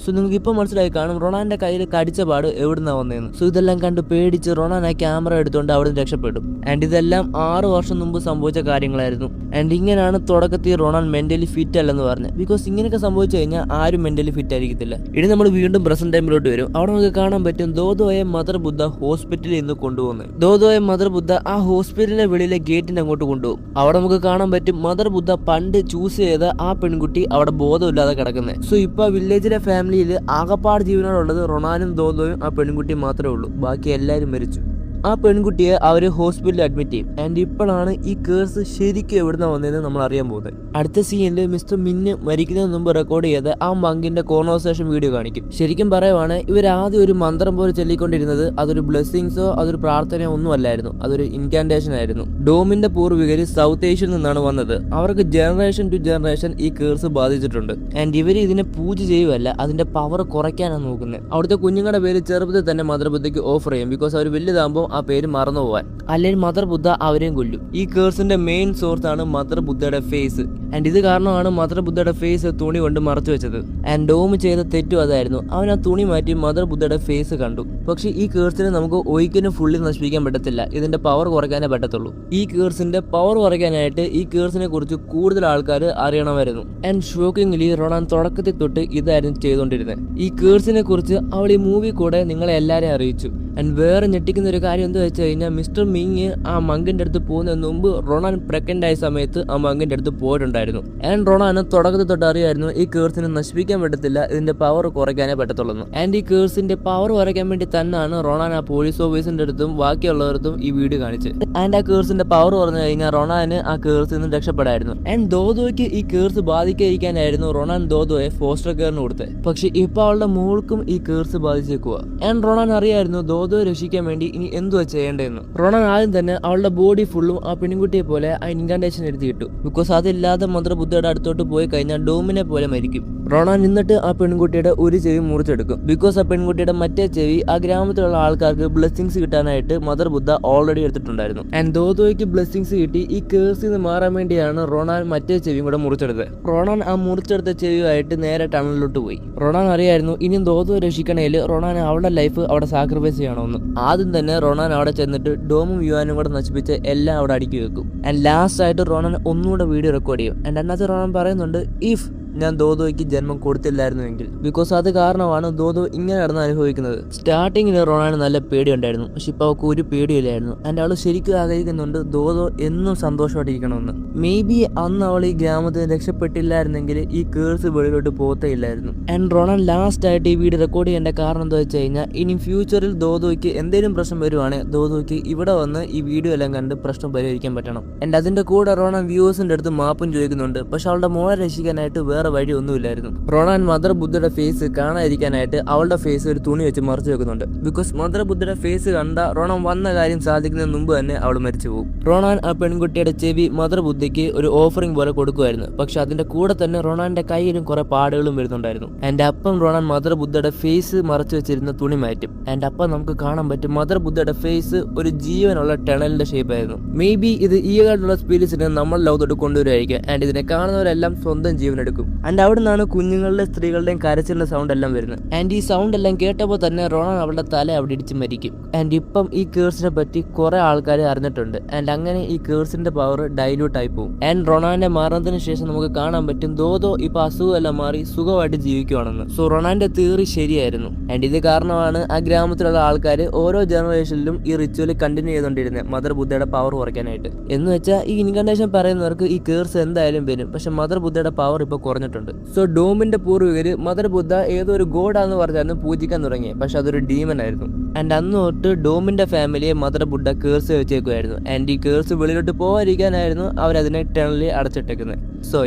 സോ നിങ്ങൾക്ക് ഇപ്പൊ മനസ്സിലായി കാണും റൊണാന്റെ കയ്യിൽ കടിച്ച പാട് എവിടുന്നാ വന്നതെന്ന്. സോ ഇതെല്ലാം കണ്ട് പേടിച്ച് റൊണാൻ ആ ക്യാമറ എടുത്തുകൊണ്ട് അവിടെ നിന്ന് രക്ഷപ്പെടും. ആൻഡ് ഇതെല്ലാം 6 വർഷം മുമ്പ് സംഭവിച്ച കാര്യങ്ങളായിരുന്നു. ആൻഡ് ഇങ്ങനെയാണ് തുടക്കത്തിൽ റൊണാൻ മെന്റലി ഫിറ്റ് അല്ലെന്ന് പറഞ്ഞത്. ബിക്കോസ് ഇങ്ങനെയൊക്കെ സംഭവിച്ചു കഴിഞ്ഞാൽ ആരും മെന്റലി ഫിറ്റ് ആയിരിക്കത്തില്ല. ഇനി നമ്മൾ വീണ്ടും പ്രസന്റ് ടൈമിലോട്ട് വരും. അവിടെ നമുക്ക് കാണാൻ പറ്റും ദോദോയെ മദർ ബുദ്ധ ഹോസ്പിറ്റലിൽ നിന്ന് കൊണ്ടുപോകുന്നത്. ദോദോയെ മദർ ബുദ്ധ ആ ഹോസ്പിറ്റലിന്റെ വെളിയിലെ ഗേറ്റിന്റെ അങ്ങോട്ട് കൊണ്ടുപോകും. അവിടെ നമുക്ക് കാണാൻ പറ്റും മദർ ബുദ്ധ പണ്ട് ചൂസ് ചെയ്ത ആ പെൺകുട്ടി അവിടെ ബോധമില്ലാതെ കിടക്കുന്നത്. സോ ഇപ്പൊ വില്ലേജിലെ ഫാമിലിയിൽ ആകപ്പാട് ജീവനോടുള്ളത് റൊണാനും ദോദോയും ആ പെൺകുട്ടി മാത്രമേ ഉള്ളൂ. ബാക്കി എല്ലാവരും മരിച്ചു. ആ പെൺകുട്ടിയെ അവർ ഹോസ്പിറ്റലിൽ അഡ്മിറ്റ് ചെയ്യും. ആൻഡ് ഇപ്പോഴാണ് ഈ കേസ് ശരിക്കും എവിടുന്ന വന്നതെന്ന് നമ്മൾ അറിയാൻ പോകുന്നത്. അടുത്ത സീനിൽ മിസ്റ്റർ മിന്ന് മരിക്കുന്നതിന് മുമ്പ് റെക്കോർഡ് ചെയ്ത ആ മങ്കിന്റെ കോൺവെർസേഷൻ വീഡിയോ കാണിക്കും. ശരിക്കും പറയുവാണ് ഇവർ ആദ്യം ഒരു മന്ത്രം പോലെ ചൊല്ലിക്കൊണ്ടിരുന്നത് അതൊരു ബ്ലെസ്സിങ്സോ അതൊരു പ്രാർത്ഥനയോ ഒന്നും അല്ലായിരുന്നു. അതൊരു ഇൻകാൻറ്റേഷൻ ആയിരുന്നു. ഡോമിന്റെ പൂർവികര് സൗത്ത് ഏഷ്യയിൽ നിന്നാണ് വന്നത്. അവർക്ക് ജനറേഷൻ ടു ജനറേഷൻ ഈ കേസ് ബാധിച്ചിട്ടുണ്ട്. ആൻഡ് ഇവർ ഇതിനെ പൂജ ചെയ്യുവല്ല, അതിന്റെ പവർ കുറയ്ക്കാനാണ് നോക്കുന്നത്. അവിടുത്തെ കുഞ്ഞുങ്ങളുടെ പേര് ചെറുപ്പത്തിൽ തന്നെ മദർ ബുദ്ധയ്ക്ക് ഓഫർ ചെയ്യും. ബിക്കോസ് അവർ വലുതാകുമ്പോൾ ആ പേര് മറന്നു പോവാൻ. അല്ലെങ്കിൽ മദർ ബുദ്ധ അവരെയും കൊല്ലും. ഈ കേഴ്സിന്റെ മെയിൻ സോഴ്സ് ആണ് മദർ ബുദ്ധയുടെ ഫേസ്. ആൻഡ് ഇത് കാരണമാണ് മദർ ബുദ്ധയുടെ ഫേസ് തുണി കൊണ്ട് മറച്ചു വെച്ചത്. ആൻഡ് ഡോം ചെയ്ത തെറ്റും അതായിരുന്നു. അവൻ ആ തുണി മാറ്റി മദർ ബുദ്ധയുടെ ഫേസ് കണ്ടു. പക്ഷെ ഈ കേഴ്സിനെ നമുക്ക് ഒരിക്കലും ഫുള്ളി നശിപ്പിക്കാൻ പറ്റത്തില്ല. ഇതിന്റെ പവർ കുറയ്ക്കാനേ പറ്റത്തുള്ളൂ. ഈ കേഴ്സിന്റെ പവർ കുറയ്ക്കാനായിട്ട് ഈ കേഴ്സിനെ കുറിച്ച് കൂടുതൽ ആൾക്കാർ അറിയണമായിരുന്നു. ആൻഡ് ഷോക്കിംഗ്ലി റൊണാൻ തുടക്കത്തിൽ തൊട്ട് ഇതായിരുന്നു ചെയ്തുകൊണ്ടിരുന്നത്. ഈ കേഴ്സിനെ കുറിച്ച് അവൾ ഈ മൂവി കൂടെ നിങ്ങളെ എല്ലാവരെയും അറിയിച്ചു. ആൻഡ് വേറെ ഞെട്ടിക്കുന്ന ഒരു കാര്യം എന്താ വെച്ച് കഴിഞ്ഞാൽ മിസ്റ്റർ മിങ് ആ മങ്കിന്റെ അടുത്ത് പോകുന്നതിന് മുമ്പ് റൊണാൻ പ്രഗ്നന്റ് ആയ സമയത്ത് ആ മങ്കിന്റെ അടുത്ത് പോയിട്ടുണ്ടായിരുന്നു. ആൻഡ് റൊണാന് തുടക്കത്തിൽ തൊട്ട് അറിയായിരുന്നു ഈ കേഴ്സിനെ നശിപ്പിക്കാൻ പറ്റത്തില്ല, ഇതിന്റെ പവർ കുറയ്ക്കാനേ പറ്റത്തുള്ളൂ. ആൻഡ് ഈ കേഴ്സിന്റെ പവർ കുറയ്ക്കാൻ വേണ്ടി തന്നെയാണ് റൊണാൻ ആ പോലീസ് ഓഫീസിന്റെ അടുത്തും ബാക്കിയുള്ളവരടുത്തും ഈ വീഡിയോ കാണിച്ചത്. ആൻഡ് ആ കേഴ്സിന്റെ പവർ പറഞ്ഞു കഴിഞ്ഞാൽ റൊണാന് ആ കേഴ്സിൽ നിന്ന് രക്ഷപ്പെടായിരുന്നു. ആൻഡ് ദോദോയ്ക്ക് ഈ കേഴ്സ് ബാധിക്കാതിരിക്കാനായിരുന്നു റൊണാൻ ദോദോയെ ഫോസ്റ്റർ കെയറിന് കൊടുത്തത്. പക്ഷെ ഇപ്പൊ അവളുടെ മോൾക്കും ഈ കേഴ്സ് ബാധിച്ചേക്കുക. ആൻഡ് റൊണാൻ അറിയായിരുന്നു ദോദോയെ രക്ഷിക്കാൻ വേണ്ടി ഇനി എന്തുവാ ചെയ്യേണ്ടതെന്ന്. റൊണാൻ ആദ്യം തന്നെ അവളുടെ ബോഡി ഫുള്ളും ആ പെൺകുട്ടിയെ പോലെ ആ ഇൻകാന്റേഷൻ എഴുതിയിട്ടു. ബിക്കോസ് അതില്ലാതെ മദർ ബുദ്ധയുടെ അടുത്തോട്ട് പോയി കഴിഞ്ഞാൽ ഡോമിനെ പോലെ മരിക്കും. റൊണാൻ നിന്നിട്ട് ആ പെൺകുട്ടിയുടെ ഒരു ചെവി മുറിച്ചെടുക്കും. ബിക്കോസ് ആ പെൺകുട്ടിയുടെ മറ്റേ ചെവി ആ ഗ്രാമത്തിലുള്ള ആൾക്കാർക്ക് ബ്ലെസ്സിങ്സ് കിട്ടാനായിട്ട് മദർ ബുദ്ധ ഓൾറെഡി എടുത്തിട്ടുണ്ടായിരുന്നു. ആൻഡ് ദോദോയ്ക്ക് ബ്ലെസ്സിങ്സ് കിട്ടി ഈ കേഴ്സിൽ നിന്ന് മാറാൻ വേണ്ടിയാണ് റൊണാൻ മറ്റേ ചെവിയും കൂടെ മുറിച്ചെടുത്തത്. റൊണാൻ ആ മുറിച്ചെടുത്ത ചെവിയുമായിട്ട് നേരെ ടണലിലോട്ട് പോയി. റൊണാൻ അറിയായിരുന്നു ഇനിയും ദോദോ രക്ഷിക്കണേൽ റൊണാൻ അവളുടെ ലൈഫ് അവിടെ സാക്രിഫൈസ് ചെയ്യണമെന്ന്. ആദ്യം തന്നെ റൊണാൻ അവിടെ ചെന്നിട്ട് ഡോമും യുവാനും കൂടെ നശിപ്പിച്ച് എല്ലാം അവിടെ അടുക്കി വെക്കും. ആൻഡ് ലാസ്റ്റ് ആയിട്ട് റൊണാൻ ഒന്നുകൂടെ വീഡിയോ റെക്കോർഡ് ചെയ്യും. ആൻഡ് അതിനകത്ത് റൊണാൻ പറയുന്നുണ്ട് ഇഫ് ഞാൻ ദോദോയ്ക്ക് ജന്മം കൊടുത്തില്ലായിരുന്നുവെങ്കിൽ. ബിക്കോസ് അത് കാരണമാണ് ദോദോ ഇങ്ങനെ നടന്ന് അനുഭവിക്കുന്നത്. സ്റ്റാർട്ടിങ്ങിൽ റൊണാന് നല്ല പേടിയുണ്ടായിരുന്നു. പക്ഷെ ഇപ്പൊ അവൾക്ക് ഒരു പേടിയില്ലായിരുന്നു. ആൻഡ് അവൾ ശരിക്കും ആഗ്രഹിക്കുന്നുണ്ട് ദോദോ എന്നും സന്തോഷമായിട്ടിരിക്കണമെന്ന്. മേ ബി അന്ന് അവൾ ഈ ഗ്രാമത്തിൽ രക്ഷപ്പെട്ടില്ലായിരുന്നെങ്കിൽ ഈ കേഴ്സ് വെളിയിലോട്ട് പോകത്തേയില്ലായിരുന്നു. ആൻഡ് റൊണാൻ ലാസ്റ്റ് ആയിട്ട് ഈ വീഡിയോ റെക്കോർഡ് ചെയ്യേണ്ട കാരണം എന്താ വെച്ച് കഴിഞ്ഞാൽ ഇനി ഫ്യൂച്ചറിൽ ദോദോയ്ക്ക് എന്തെങ്കിലും പ്രശ്നം വരുവാണെങ്കിൽ ദോദോയ്ക്ക് ഇവിടെ വന്ന് ഈ വീഡിയോ എല്ലാം കണ്ട് പ്രശ്നം പരിഹരിക്കാൻ പറ്റണം. ആൻഡ് അതിന്റെ കൂടെ റൊണാൻ വ്യൂവേഴ്സിന്റെ അടുത്ത് മാപ്പും ചോദിക്കുന്നുണ്ട്. പക്ഷെ അവളുടെ മോളെ രക്ഷിക്കാനായിട്ട് വേറെ വഴിയൊന്നുമില്ലായിരുന്നു. റൊണാൻ മദർ ബുദ്ധയുടെ ഫേസ് കാണാതിരിക്കാനായിട്ട് അവളുടെ ഫേസ് ഒരു തുണി വെച്ച് മറച്ചു വെക്കുന്നുണ്ട്. ബിക്കോസ് മദർ ബുദ്ധയുടെ ഫേസ് കണ്ട റൊണാൻ വന്ന കാര്യം സാധിക്കുന്നതിന് മുമ്പ് തന്നെ അവൾ മരിച്ചു പോകും. റൊണാൻ ആ പെൺകുട്ടിയുടെ ചെവി മദർ ബുദ്ധയ്ക്ക് ഒരു ഓഫറിംഗ് പോലെ കൊടുക്കുമായിരുന്നു. പക്ഷെ അതിന്റെ കൂടെ തന്നെ റൊണാന്റെ കയ്യിലും കുറെ പാടുകളും വരുന്നുണ്ടായിരുന്നു. ആൻഡ് അപ്പം റൊണാൻ മദർ ബുദ്ധയുടെ ഫേസ് മറച്ചു വെച്ചിരുന്ന തുണി മാറ്റും. ആൻഡ് അപ്പം നമുക്ക് കാണാൻ പറ്റും മദർ ബുദ്ധയുടെ ഫേസ് ഒരു ജീവനുള്ള ടണലിന്റെ ഷേപ്പ് ആയിരുന്നു. മേ ബി ഇത് ഈ ആയിട്ടുള്ള സ്പിരിറ്റ്സിനെ നമ്മൾ ലോകത്തോട്ട് കൊണ്ടുവരുമായിരിക്കും. ആൻഡ് ഇതിനെ കാണുന്നവരെല്ലാം സ്വന്തം ജീവൻ എടുക്കും. ആൻഡ് അവിടെ നിന്നാണ് കുഞ്ഞുങ്ങളുടെ സ്ത്രീകളുടെയും കരച്ചിലിന്റെ സൗണ്ട് എല്ലാം വരുന്നത്. ആൻഡ് ഈ സൗണ്ട് എല്ലാം കേട്ടപ്പോൾ തന്നെ റൊണാൻ അവളുടെ തല അവിടെ ഇടിച്ച് മരിക്കും. ആൻഡ് ഇപ്പം ഈ കേഴ്സിനെ പറ്റി കുറെ ആൾക്കാർ അറിഞ്ഞിട്ടുണ്ട്. ആൻഡ് അങ്ങനെ ഈ കേഴ്സിന്റെ പവർ ഡൈല്യൂട്ട് ആയി പോകും. ആൻഡ് റൊണാന്റെ മരണത്തിന് ശേഷം നമുക്ക് കാണാൻ പറ്റും ദോദോ ഇപ്പൊ അസുഖമെല്ലാം മാറി സുഖമായിട്ട് ജീവിക്കുവാണെന്ന്. സോ റൊണാന്റെ തിയറി ശരിയായിരുന്നു. ആൻഡ് ഇത് കാരണമാണ് ആ ഗ്രാമത്തിലുള്ള ആൾക്കാർ ഓരോ ജനറേഷനിലും ഈ റിച്വൽ കണ്ടിന്യൂ ചെയ്തുകൊണ്ടിരുന്നത് മദർ ബുദ്ധയുടെ പവർ കുറയ്ക്കാനായിട്ട്. എന്ന് വെച്ചാൽ ഈ ഇൻകാന്റേഷൻ പറയുന്നവർക്ക് ഈ കേഴ്സ് എന്തായാലും വരും. പക്ഷെ മദർ ബുദ്ധയുടെ പവർ ഇപ്പൊ കുറഞ്ഞിട്ടുണ്ട്. സോ ഡോമിന്റെ പൂർവികര് മദർ ബുദ്ധ ഏതോ ഒരു ഗോഡാന്ന് പറഞ്ഞായിരുന്നു പൂജിക്കാൻ തുടങ്ങി. പക്ഷെ അതൊരു ഡീമൻ ആയിരുന്നു. ആൻഡ് അന്ന് തൊട്ട് ഡോമിന്റെ ഫാമിലിയെ മദർ ബുദ്ധ കേഴ്സ് വെച്ചേക്കുമായിരുന്നു. ആൻഡ് ഈ കേഴ്സ് വെളിയിലോട്ട് പോകാതിരിക്കാനായിരുന്നു അവരതിനെ ടണലിൽ അടച്ചിട്ടേക്കുന്നത്. സോ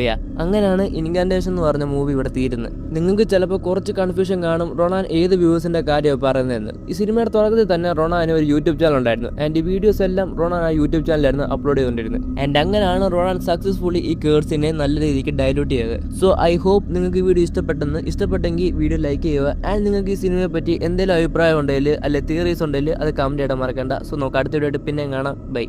അങ്ങനെയാണ് ഇൻകാന്റേഷൻ എന്ന് പറഞ്ഞ മൂവി ഇവിടെ തീരുന്നത്. നിങ്ങൾക്ക് ചിലപ്പോൾ കുറച്ച് കൺഫ്യൂഷൻ കാണും റൊണാൻ ഏത് വ്യൂവേഴ്സിന്റെ കാര്യമാണ് പറയുന്നതെന്ന്. ഈ സിനിമയുടെ തുടക്കത്തിൽ തന്നെ റൊണാന് ഒരു യൂട്യൂബ് ചാനൽ ഉണ്ടായിരുന്നു. ആൻഡ് ഈ വീഡിയോസ് എല്ലാം റൊണാൻ ആ യൂട്യൂബ് ചാനലായിരുന്നു അപ്ലോഡ് ചെയ്തുകൊണ്ടിരുന്നത്. ആൻഡ് അങ്ങനെയാണ് റൊണാൻ സക്സസ്ഫുള്ളി ഈ കേഴ്സിനെ നല്ല രീതിക്ക് ഡൈലൂട്ട് ചെയ്തത്. സോ ഐ ഹോപ്പ് നിങ്ങൾക്ക് ഈ വീഡിയോ ഇഷ്ടപ്പെട്ടെങ്കിൽ വീഡിയോ ലൈക്ക് ചെയ്യുക. ആൻഡ് നിങ്ങൾക്ക് ഈ സിനിമയെ പറ്റി എന്തെങ്കിലും അഭിപ്രായം ഉണ്ടെങ്കിൽ അല്ലെ തിയറീസ് ഉണ്ടെങ്കിൽ അത് കമന്റ് ചെയ്യാൻ മറക്കണ്ട. സോ നമുക്ക് അടുത്ത വീഡിയോ ആയിട്ട് പിന്നെ കാണാം. ബൈ.